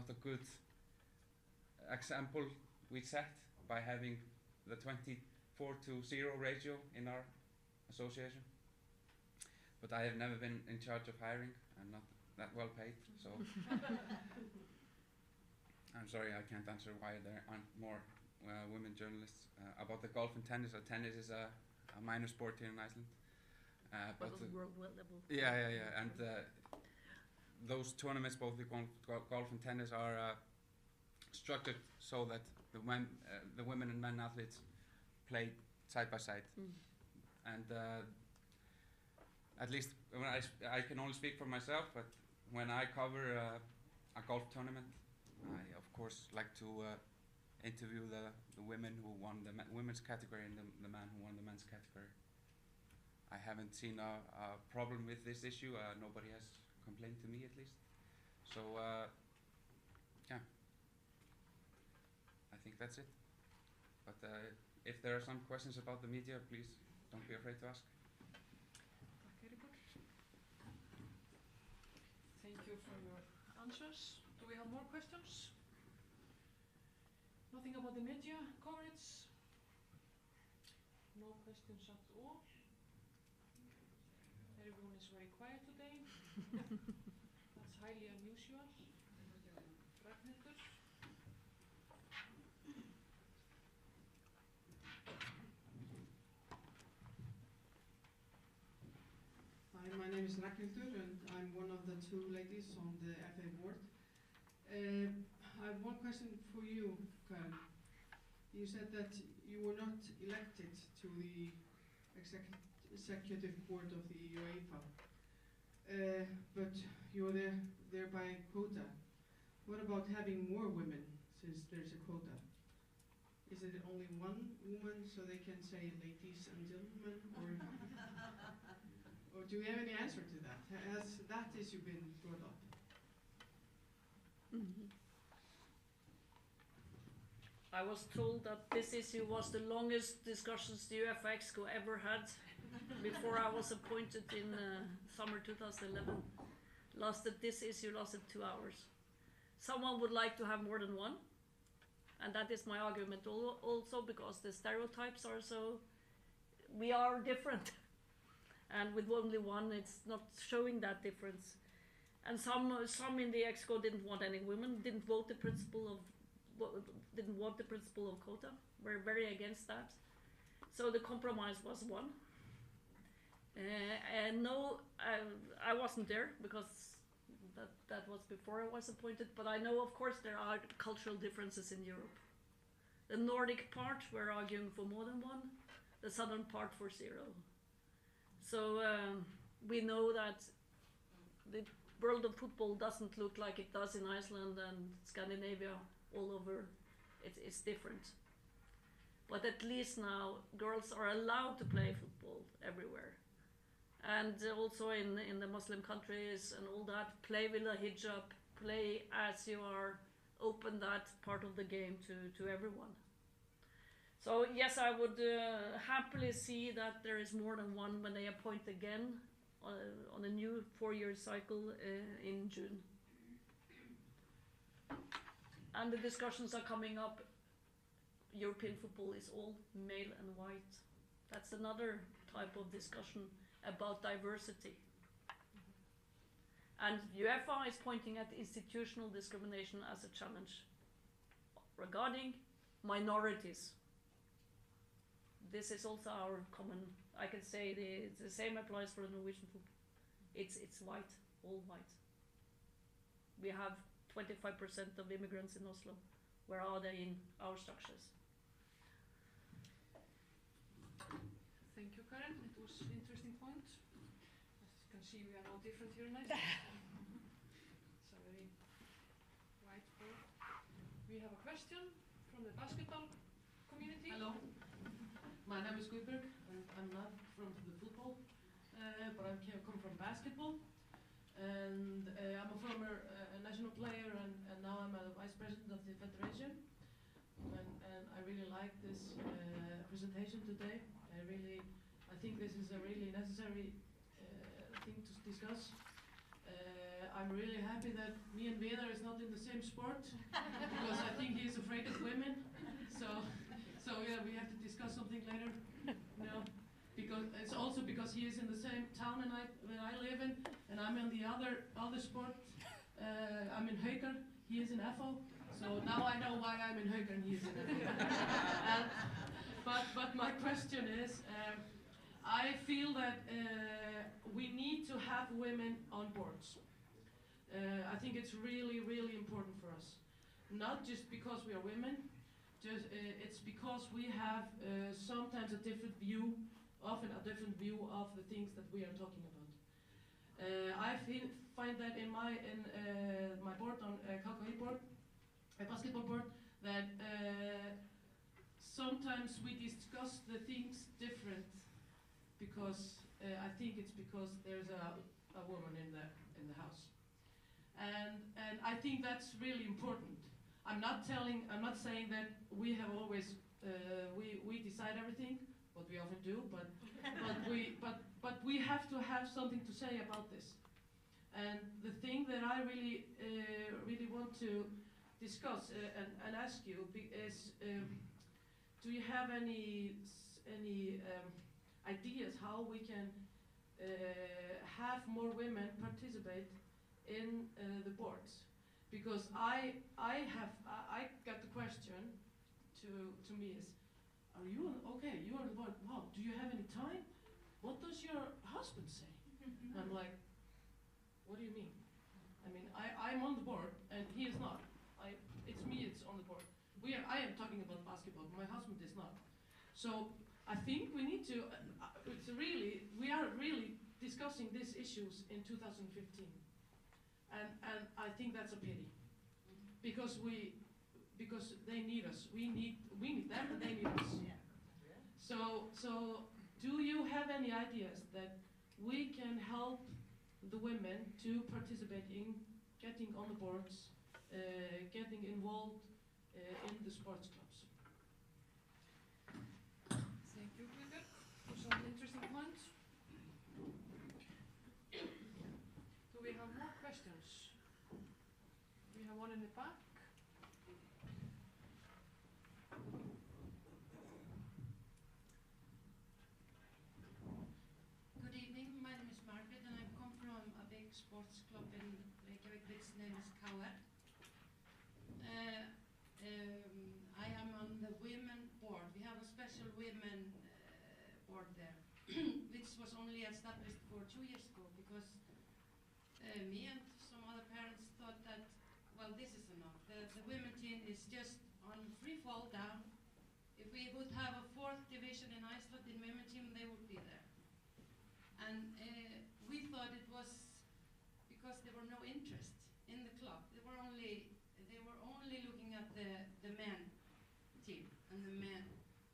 Speaker 3: a good example we set by having the 24-0 ratio in our association. But I have never been in charge of hiring. I'm not that well paid, so I'm sorry I can't answer why there aren't more women journalists. About the golf and tennis, tennis is a minor sport here in Iceland.
Speaker 4: But on world level.
Speaker 3: Yeah. And those tournaments, both the golf and tennis, are structured so that the women and men athletes play side by side. And at least when I can only speak for myself, but when I cover a golf tournament, I of course like to interview the women who won the women's category and the man who won the men's category. I haven't seen a problem with this issue. Nobody has complained to me, at least. So yeah, I think that's it. But if there are some questions about the media, please don't be afraid to ask.
Speaker 1: Thank you for your answers. Do we have more questions? Nothing about the media coverage? No questions at all? Everyone is very quiet today. That's highly unusual. Ragnhildur?
Speaker 10: Hi, my name is Ragnhildur and I'm one of the two ladies on the FA board. I have one question for you, Karen. You said that you were not elected to the executive board of the UEFA, but you're there by quota. What about having more women, since there's a quota? Is it only one woman so they can say ladies and gentlemen, or do we have any answer to that? Has that issue been brought up?
Speaker 4: I was told that this issue was the longest discussions the UEFA Exco ever had before I was appointed in summer 2011. This issue lasted 2 hours. Someone would like to have more than one, and that is my argument also, because the stereotypes are so, we are different. And with only one, it's not showing that difference. And some in the EXCO didn't want any women, didn't want the principle of quota, were very against that. So the compromise was won. And no, I wasn't there because that was before I was appointed, but I know of course there are cultural differences in Europe. The Nordic part were arguing for more than one, the southern part for 0. So we know that the world of football doesn't look like it does in Iceland and Scandinavia all over. It's different. But at least now girls are allowed to play football everywhere. And also in the Muslim countries and all that, play with a hijab, play as you are, open that part of the game to everyone. So yes, I would happily see that there is more than one when they appoint again on a new 4-year cycle in June. And the discussions are coming up. European football is all male and white. That's another type of discussion about diversity. And UEFA is pointing at institutional discrimination as a challenge regarding minorities. This is also our common, I can say the same applies for the Norwegian football. It's white, all white. We have 25% of immigrants in Oslo. Where are they in our structures?
Speaker 1: Thank you, Karen. It was an interesting point. As you can see, we are all different here in Iceland. It's a very wide board. We have a question from the basketball community.
Speaker 11: Hello. My name is Guðbjörg, and I'm not from the football, but I come from basketball. And I'm a former national player, and now I'm a vice president of the federation. And I really like this presentation today. I think this is a really necessary thing to discuss. I'm really happy that me and Vidar is not in the same sport, because I think he's afraid of women. So yeah, we have to discuss something later. Because it's also because he is in the same town that I live in, and I'm in the other sport. I'm in Haukar, he is in FO. So now I know why I'm in Haukar and he is in FO. But my question is, I feel that we need to have women on boards. I think it's really, really important for us. Not just because we are women, it's because we have sometimes a different view, often a different view of the things that we are talking about. I find that in my board on KKI board, a basketball board, that sometimes we discuss the things different because I think it's because there's a woman in the house, and I think that's really important. I'm not saying that we have always we decide everything, what we often do, but we have to have something to say about this. And the thing that I really want to discuss and ask you is, do you have any ideas how we can have more women participate in the boards? Because I got the question to me is, are you okay? You are the board. Wow. Do you have any time? What does your husband say? I'm like, what do you mean? I mean, I'm on the board and he is not. It's me. It's on the board. I am talking about basketball. My husband is not. So I think we need to. We are really discussing these issues in 2015, and I think that's a pity, because they need us. We need them, and they need us. So do you have any ideas that we can help the women to participate in getting on the boards, getting involved in the sports clubs?
Speaker 1: Thank you, Guðbjörg, for some interesting points. Do we have more questions? We have one in the back.
Speaker 12: Good evening, my name is Margaret and I come from a big sports club in
Speaker 11: tennis KR. I am on the women board. We have a special women board there, which was only established for 2 years ago because me and some other parents thought that, well, this is enough. The women team is just on free fall down. If we would have a 4th division in Iceland in women team, they would be there. And we thought it was because there were no interest in the club. They were only looking at the men team and the men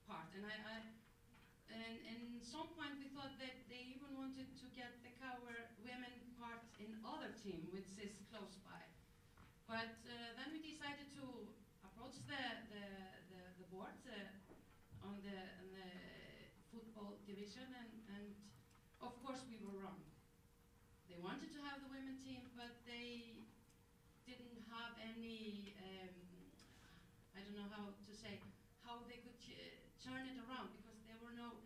Speaker 11: part. And in some point we thought that they even wanted to get the KR women part in other team, which is close by. But then we decided to approach the board on the football division, and of course we were wrong. They wanted to have the women team, but they didn't have any, I don't know how to say, how they could turn it around, because there were no,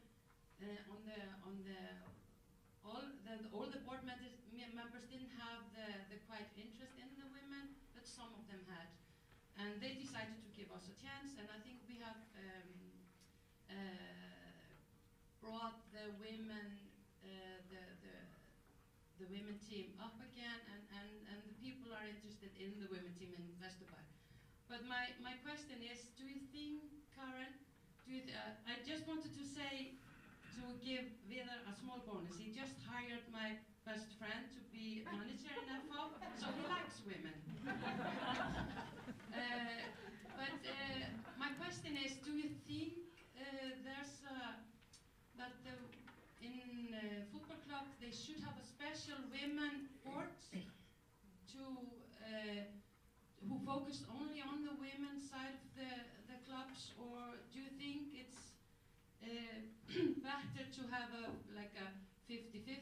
Speaker 11: all the board members didn't have the quite interest in the women, but some of them had. And they decided to give us a chance, and I think we have brought the women, the women team up again, and the people are interested in the women team in Vesturbæ. But my question is, do you think, Karen, I just wanted to say, to give Viðar a small bonus. He just hired my best friend to be manager in FH, so he likes women. But my question is, do you think there's that in football club they should have a special women board to who focus only on the women's side of the clubs, or do you think it's better to have like a 50-50%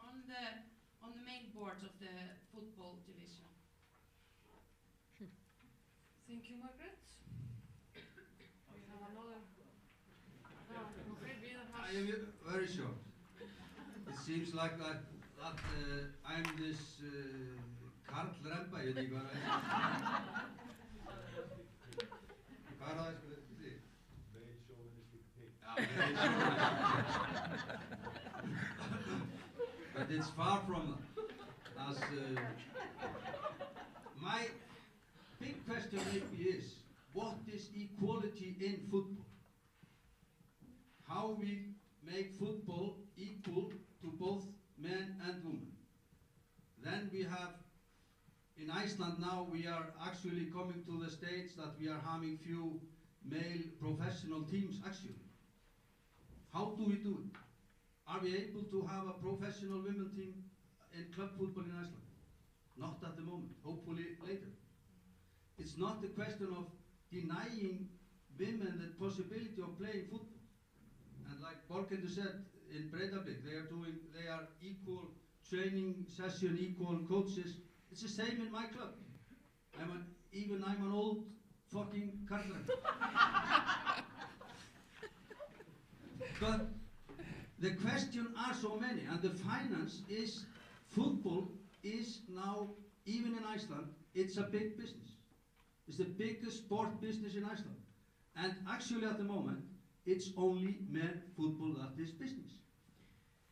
Speaker 11: on the main board of the football division?
Speaker 1: Thank you, Margaret. We have another. No, I'm afraid Viðar has.
Speaker 5: I am very short. It seems like that I'm this Karl Remba, ég veit ekki hvað það Hvað er það sko? Very chauvinistic pig. Very chauvinistic. But it's far from that. As my big question maybe is, what is equality in football? How we make football equal to both men and women. Then we have, in Iceland now, we are actually coming to the stage that we are having few male professional teams actually. How do we do it? Are we able to have a professional women team in club football in Iceland? Not at the moment, hopefully later. It's not a question of denying women the possibility of playing football. And like Borghildur said, in Breiðablik, they are equal training session, equal coaches. It's the same in my club. I'm an old fucking Karlren. But the questions are so many, and the finance is, football is now, even in Iceland, it's a big business. It's the biggest sport business in Iceland. And actually at the moment, it's only men football that is business.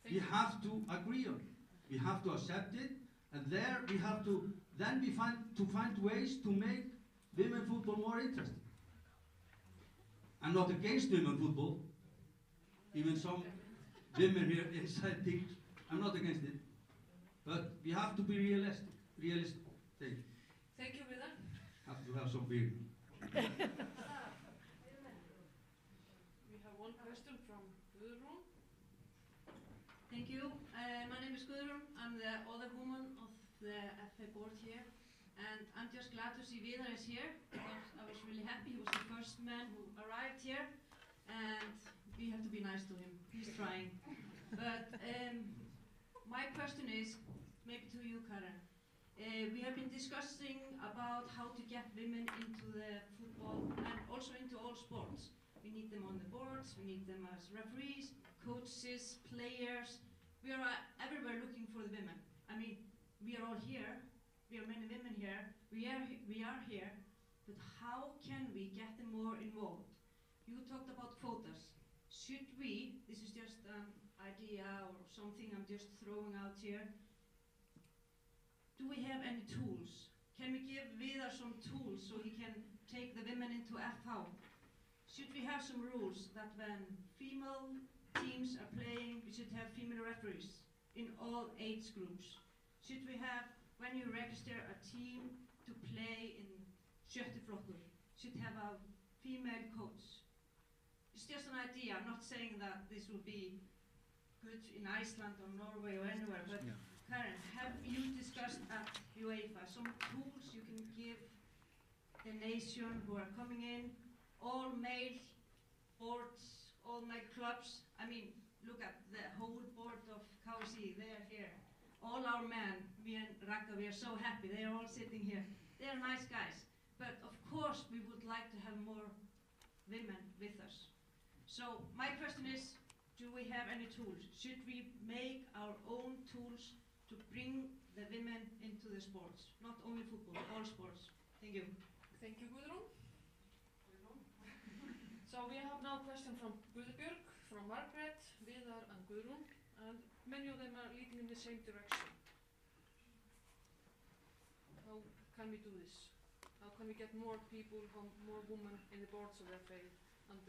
Speaker 5: We have to agree on it. We have to accept it, and there we have to, then we find ways to make women football more interesting. I'm not against women football. Even some women here inside think I'm not against it. But we have to be realistic. Thank you.
Speaker 1: Thank you, Viðar.
Speaker 5: Have to have some beer.
Speaker 1: We have one question from Guðrún.
Speaker 11: Thank you. My name is Guðrún. I'm the other woman of the FA board here. And I'm just glad to see Viðar is here, because I was really happy. He was the first man who arrived here. And we have to be nice to him. He's trying. But my question is, maybe to you, Karen. We have been discussing about how to get women into the football and also into all sports. We need them on the boards, we need them as referees, coaches, players. We are everywhere looking for the women. I mean, we are all here. We
Speaker 12: we are many women here, we are here, but how can we get them more involved? You talked about quotas. Should we, this is just an idea or something I'm just throwing out here, do we have any tools? Can we give Vidar some tools so he can take the women into FH? Should we have some rules that when female teams are playing, we should have female referees in all age groups? Should we have, when you register a team to play in Sjötteflokkur, should have a female coach? It's just an idea. I'm not saying that this will be good in Iceland or Norway or anywhere, but Karen, have you discussed at UEFA some tools you can give the nation who are coming in, all male boards, all male clubs? I mean, look at the whole board of KC, they're here. All our men, me and Raka, we are so happy, they're all sitting here. They're nice guys, but of course we would like to have more women with us. So my question is, do we have any tools? Should we make our own tools to bring the women into the sports? Not only football, all sports. Thank you.
Speaker 1: Thank you, Guðrún. So we have now a question from Guðbjörg, from Margaret, Vidar and Guðrún, and many of them are leading in the same direction. How can we do this? How can we get more people, more women in the boards of the FA and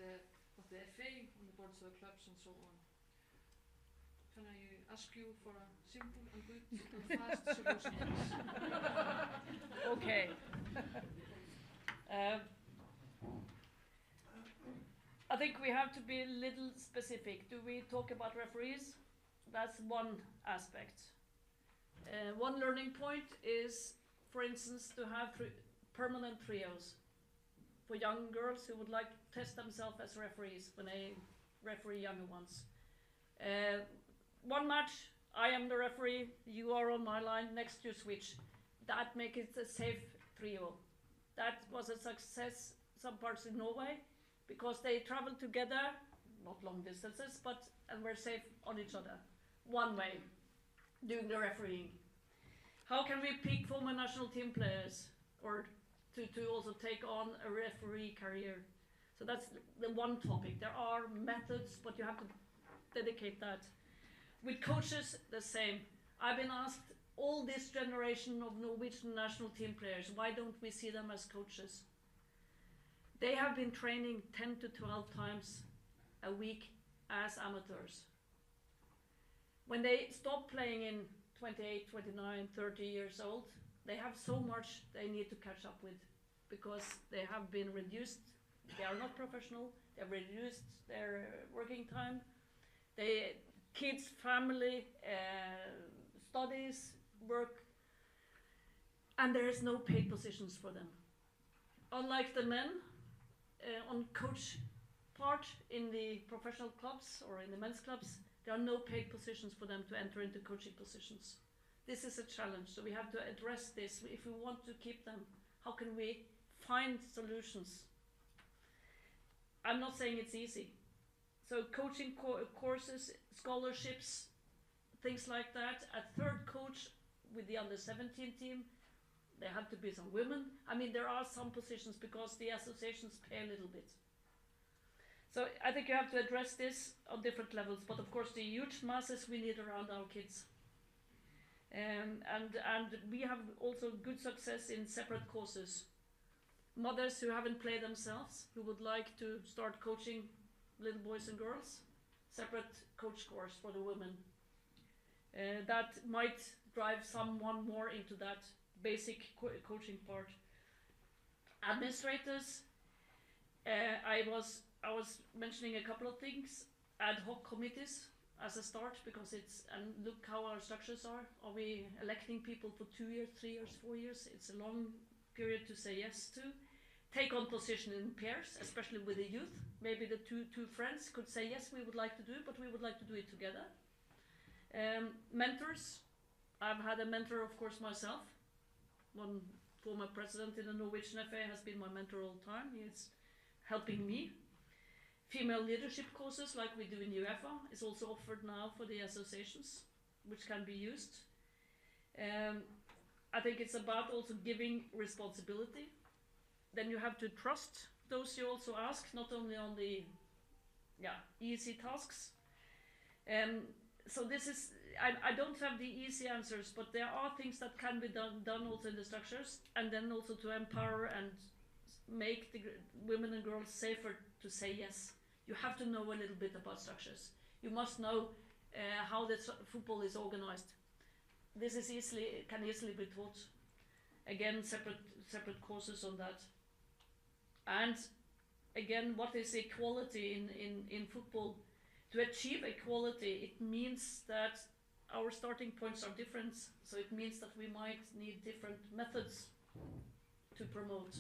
Speaker 1: of the FA, on the boards of the clubs and so on? Can I ask you for a simple and good and fast solution, please?
Speaker 4: Okay. I think we have to be a little specific. Do we talk about referees? That's one aspect. One learning point is, for instance, to have permanent trios for young girls who would like to test themselves as referees when they referee younger ones. One match, I am the referee, you are on my line, next you switch. That makes it a safe trio. That was a success some parts in Norway because they traveled together, not long distances, and were safe on each other. One way, doing the refereeing. How can we pick former national team players or to also take on a referee career? So that's the one topic. There are methods, but you have to dedicate that. With coaches, the same. I've been asked, all this generation of Norwegian national team players, why don't we see them as coaches? They have been training 10 to 12 times a week as amateurs. When they stop playing in 28, 29, 30 years old, they have so much they need to catch up with because they have been reduced. They are not professional. They have reduced their working time. Kids, family, studies, work, and there is no paid positions for them. Unlike the men, on coach part in the professional clubs or in the men's clubs, there are no paid positions for them to enter into coaching positions. This is a challenge, so we have to address this. If we want to keep them, how can we find solutions? I'm not saying it's easy. So coaching courses, scholarships, things like that. A third coach with the under-17 team, there have to be some women. I mean, there are some positions because the associations pay a little bit. So I think you have to address this on different levels, but of course the huge masses we need around our kids. And we have also good success in separate courses. Mothers who haven't played themselves, who would like to start coaching little boys and girls, separate coach course for the women. That might drive someone more into that basic coaching part. Administrators, I was mentioning a couple of things. Ad hoc committees as a start, because and look how our structures are. Are we electing people for 2 years, 3 years, 4 years? It's a long period to say yes to. Take on position in pairs, especially with the youth. Maybe the two friends could say, yes, we would like to do it, but we would like to do it together. Mentors. I've had a mentor, of course, myself. One former president in the Norwegian FA has been my mentor all the time. He is helping me. Female leadership courses, like we do in UEFA, is also offered now for the associations, which can be used. I think it's about also giving responsibility. Then you have to trust those you also ask, not only on the easy tasks. So this is, I don't have the easy answers, but there are things that can be done also in the structures, and then also to empower and make the women and girls safer to say yes. You have to know a little bit about structures. You must know how the football is organized. This is can easily be taught. Again, separate courses on that. And again, what is equality in football? To achieve equality, it means that our starting points are different. So it means that we might need different methods to promote.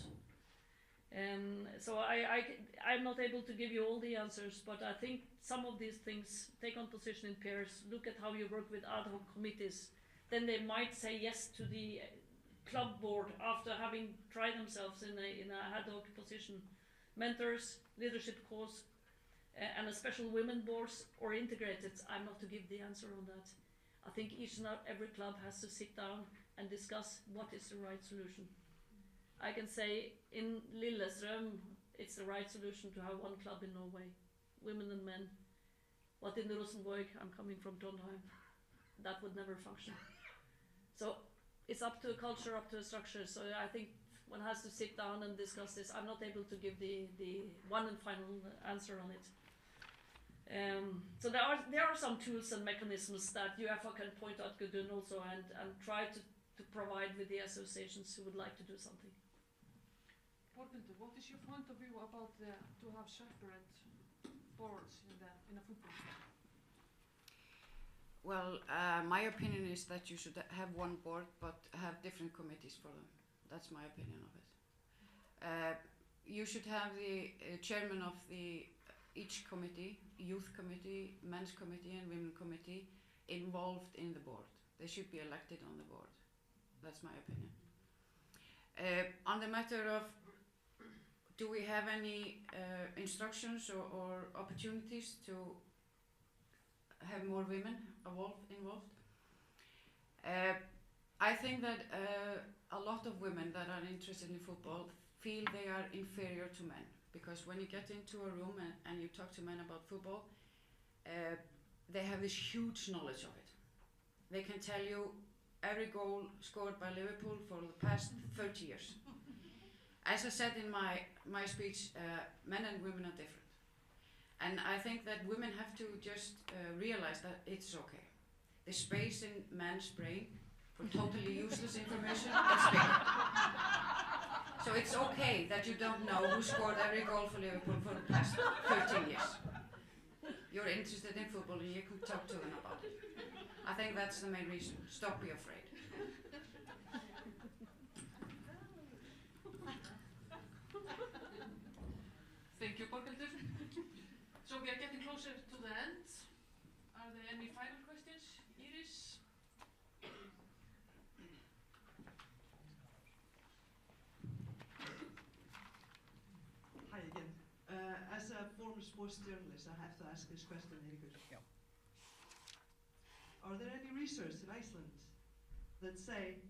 Speaker 4: So I'm not able to give you all the answers, but I think some of these things, take on position in pairs, look at how you work with ad hoc committees, then they might say yes to the club board after having tried themselves in a ad hoc position. Mentors, leadership course, and a special women boards or integrated. I'm not to give the answer on that. I think each and every club has to sit down and discuss what is the right solution. I can say in Lillestrøm, it's the right solution to have one club in Norway, women and men. But in Rosenborg, I'm coming from Trondheim, that would never function. So it's up to a culture, up to a structure. So I think one has to sit down and discuss this. I'm not able to give the one and final answer on it. So there are some tools and mechanisms that UEFA can point out Gudrun also and try to provide with the associations who would like to do something.
Speaker 1: Borghildur, what is your point of view about to have separate boards in a football club?
Speaker 2: Well, my opinion is that you should have one board, but have different committees for them. That's my opinion of it. You should have the chairman of each committee, youth committee, men's committee, and women committee, involved in the board. They should be elected on the board. That's my opinion. On the matter of do we have any instructions or opportunities to have more women involved? I think that a lot of women that are interested in football feel they are inferior to men, because when you get into a room and you talk to men about football, they have this huge knowledge of it. They can tell you every goal scored by Liverpool for the past 30 years. As I said in my speech, men and women are different. And I think that women have to just realize that it's okay. The space in man's brain for totally useless information is bigger. So it's okay that you don't know who scored every goal for Liverpool for the past 13 years. You're interested in football and you can talk to them about it. I think that's the main reason. Stop being afraid.
Speaker 1: Thank you, Borghildur. So we are getting closer to the end. Are there any final questions? Iris?
Speaker 7: Hi again. As a former sports journalist, I have to ask this question, Eiríkur.
Speaker 6: Yeah.
Speaker 7: Are there any research in Iceland that say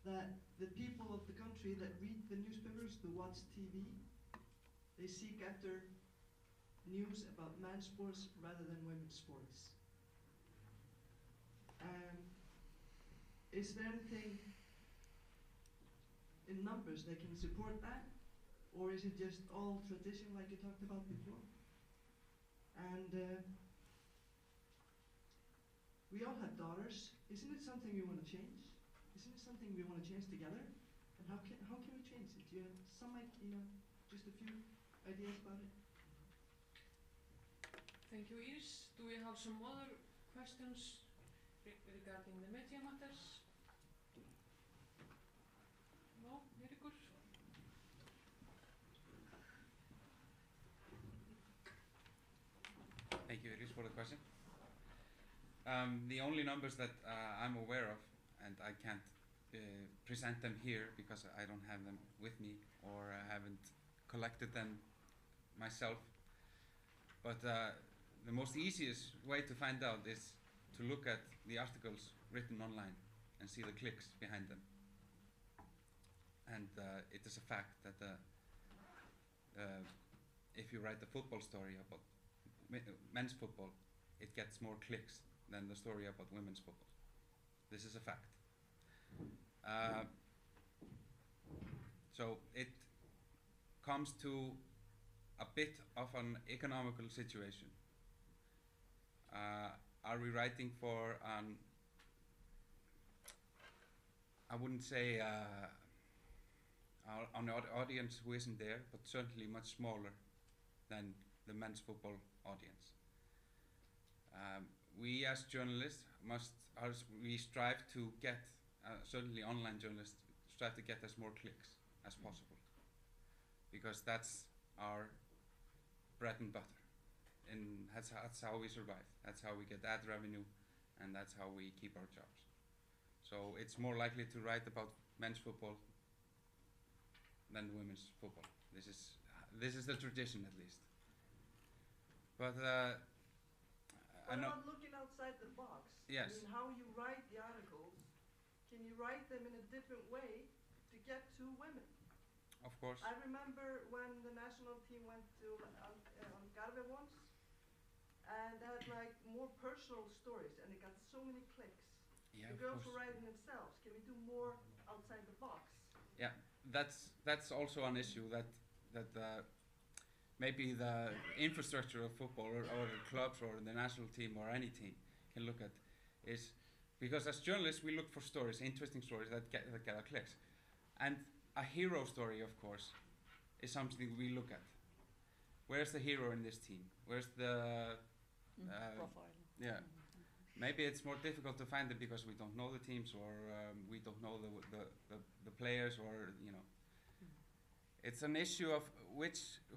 Speaker 7: that the people of the country that read the newspapers, that watch TV, they seek after news about men's sports rather than women's sports? Is there anything in numbers that can support that? Or is it just all tradition like you talked about before? And we all have daughters. Isn't it something we want to change? Isn't it something we want to change together? And how can we change it? Do you have just a few ideas about it?
Speaker 1: Thank you, Iris. Do we have some other questions regarding the media matters? No? Eiríkur?
Speaker 3: Thank you, Iris, for the question. The only numbers that I'm aware of, and I can't present them here because I don't have them with me or I haven't collected them myself, but the most easiest way to find out is to look at the articles written online and see the clicks behind them. And it is a fact that if you write a football story about men's football, it gets more clicks than the story about women's football. This is a fact. So it comes to a bit of an economical situation. Are we writing for I wouldn't say an audience who isn't there, but certainly much smaller than the men's football audience. We as journalists we strive to get, certainly online journalists, strive to get as more clicks as possible, because that's our bread and butter, and that's how we survive. That's how we get ad revenue, and that's how we keep our jobs. So it's more likely to write about men's football than women's football. This is the tradition, at least. But I know.
Speaker 7: About looking outside the box.
Speaker 3: Yes.
Speaker 7: I mean, how you write the articles, can you write them in a different way to get to women?
Speaker 3: Of course.
Speaker 7: I remember when the national team went to Algarve once, and they had like more personal stories, and they got so many clicks.
Speaker 3: Yeah,
Speaker 7: the girls were writing themselves. Can we do more outside the box?
Speaker 3: Yeah, that's also an issue that maybe the infrastructure of football or the clubs or the national team or any team can look at, is because as journalists we look for stories, interesting stories that get our clicks, and a hero story, of course, is something we look at. Where's the hero in this team? Where's the
Speaker 4: profile?
Speaker 3: Yeah. Maybe it's more difficult to find it because we don't know the teams, or we don't know the players, or it's an issue of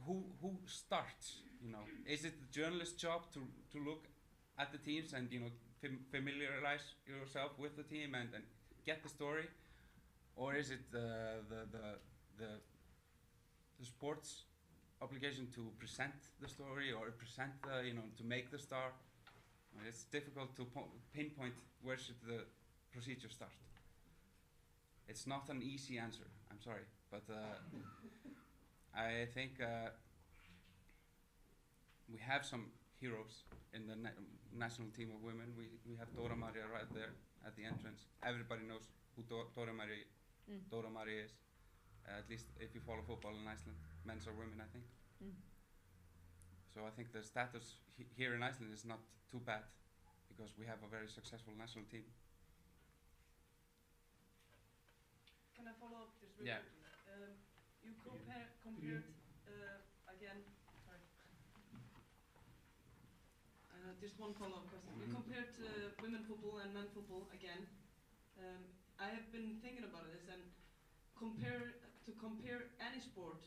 Speaker 3: who starts. Is it the journalist's job to look at the teams and familiarize yourself with the team and get the story, or is it the sports obligation to present the story or present to make the star? It's difficult to pinpoint where should the procedure start. It's not an easy answer, I'm sorry, but I think we have some heroes in the national team of women. We have Dóra María right there at the entrance. Everybody knows who Dóra María is, at least if you follow football in Iceland, men's or women, I think. So I think the status here in Iceland is not too bad, because we have a very successful national team.
Speaker 9: Can I follow up just really quickly? You compared again, sorry. Just one follow-up question. You compared women football and men football again. I have been thinking about this, and to compare any sport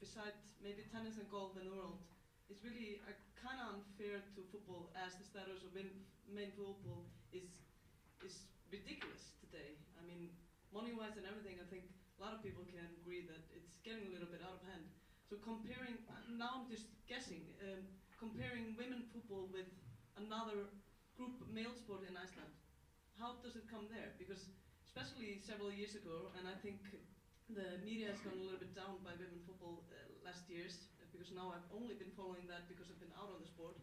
Speaker 9: besides maybe tennis and golf in the world, it's really kind of unfair to football, as the status of men football is ridiculous today. I mean, money-wise and everything, I think a lot of people can agree that it's getting a little bit out of hand. So comparing, now I'm just guessing, comparing women football with another group male sport in Iceland, how does it come there? Because especially several years ago, and I think the media has gone a little bit down by women football last years, because now I've only been following that because I've been out on the sport.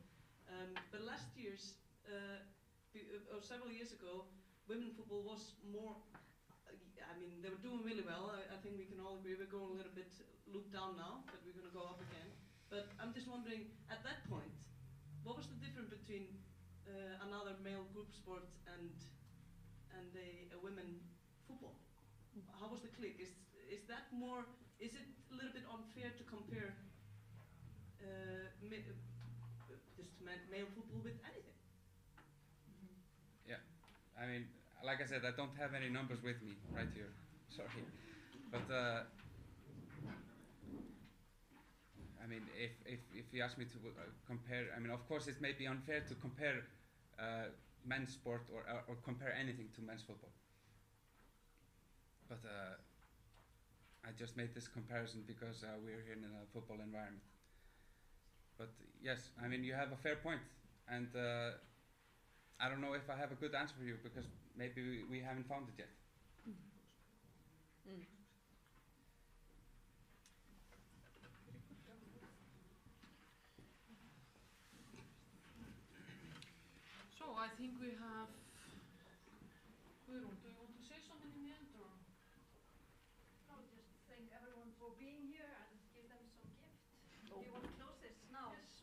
Speaker 9: But last year's, or several years ago, women football was more, I mean, they were doing really well. I think we can all agree we're going a little bit looked down now, but we're going to go up again. But I'm just wondering, at that point, what was the difference between another male group sport and a women football? How was the click? Is that more? Is it a little bit unfair to compare just male football with anything?
Speaker 3: Yeah, I mean, like I said, I don't have any numbers with me right here. Sorry, but I mean, if you ask me to compare, I mean, of course, it may be unfair to compare men's sport or compare anything to men's football. But I just made this comparison because we're here in a football environment. But yes, I mean, you have a fair point, and I don't know if I have a good answer for you because maybe we haven't found it yet.
Speaker 1: So I think we have. Guðrún, do you want to say something in the end, or?
Speaker 13: No, just thank everyone for being here and give them some gift. Do you want to close this now?
Speaker 1: Yes.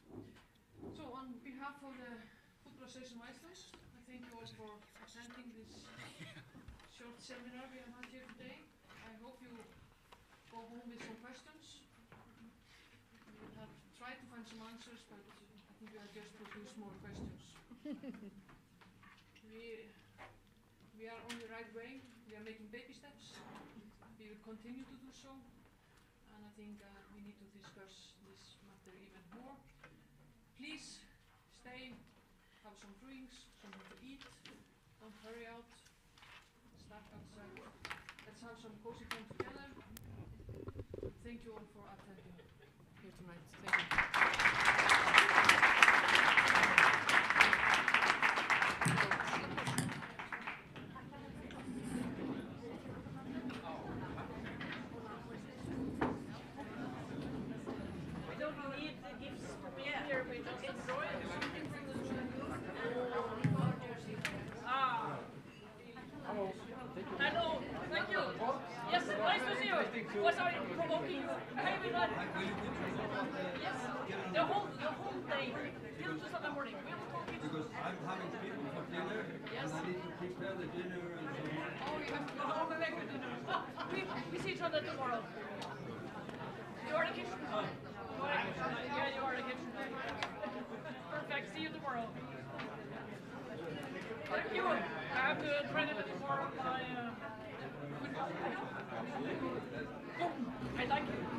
Speaker 1: So on behalf of the Football Association of Iceland, I thank you all for attending this short seminar we have had here today. I hope you go home with some questions. We have tried to find some answers, but I think we have just produced more questions. We are on the right way. We are making baby steps. We will continue to do so. And I think we need to discuss this matter even more. Please stay, have some drinks, something to eat. Don't hurry out. Start outside. Let's have some cozy time together. Thank you all for attending here tonight. Thank you.
Speaker 4: Hello, thank you. Yes, nice to see you. Was I provoking you? Maybe not. Yes, the whole day, till 2 Sunday morning. We were talking.
Speaker 5: Because I'm having people for dinner,
Speaker 4: Yes.
Speaker 5: and I need to prepare the dinner and so on.
Speaker 4: Oh, you have to go home and make the dinner. We see each other tomorrow. You are the kitchen. Yeah, you are the kitchen. Perfect. See you tomorrow. Thank you. I have to train a bit more on my. I like it.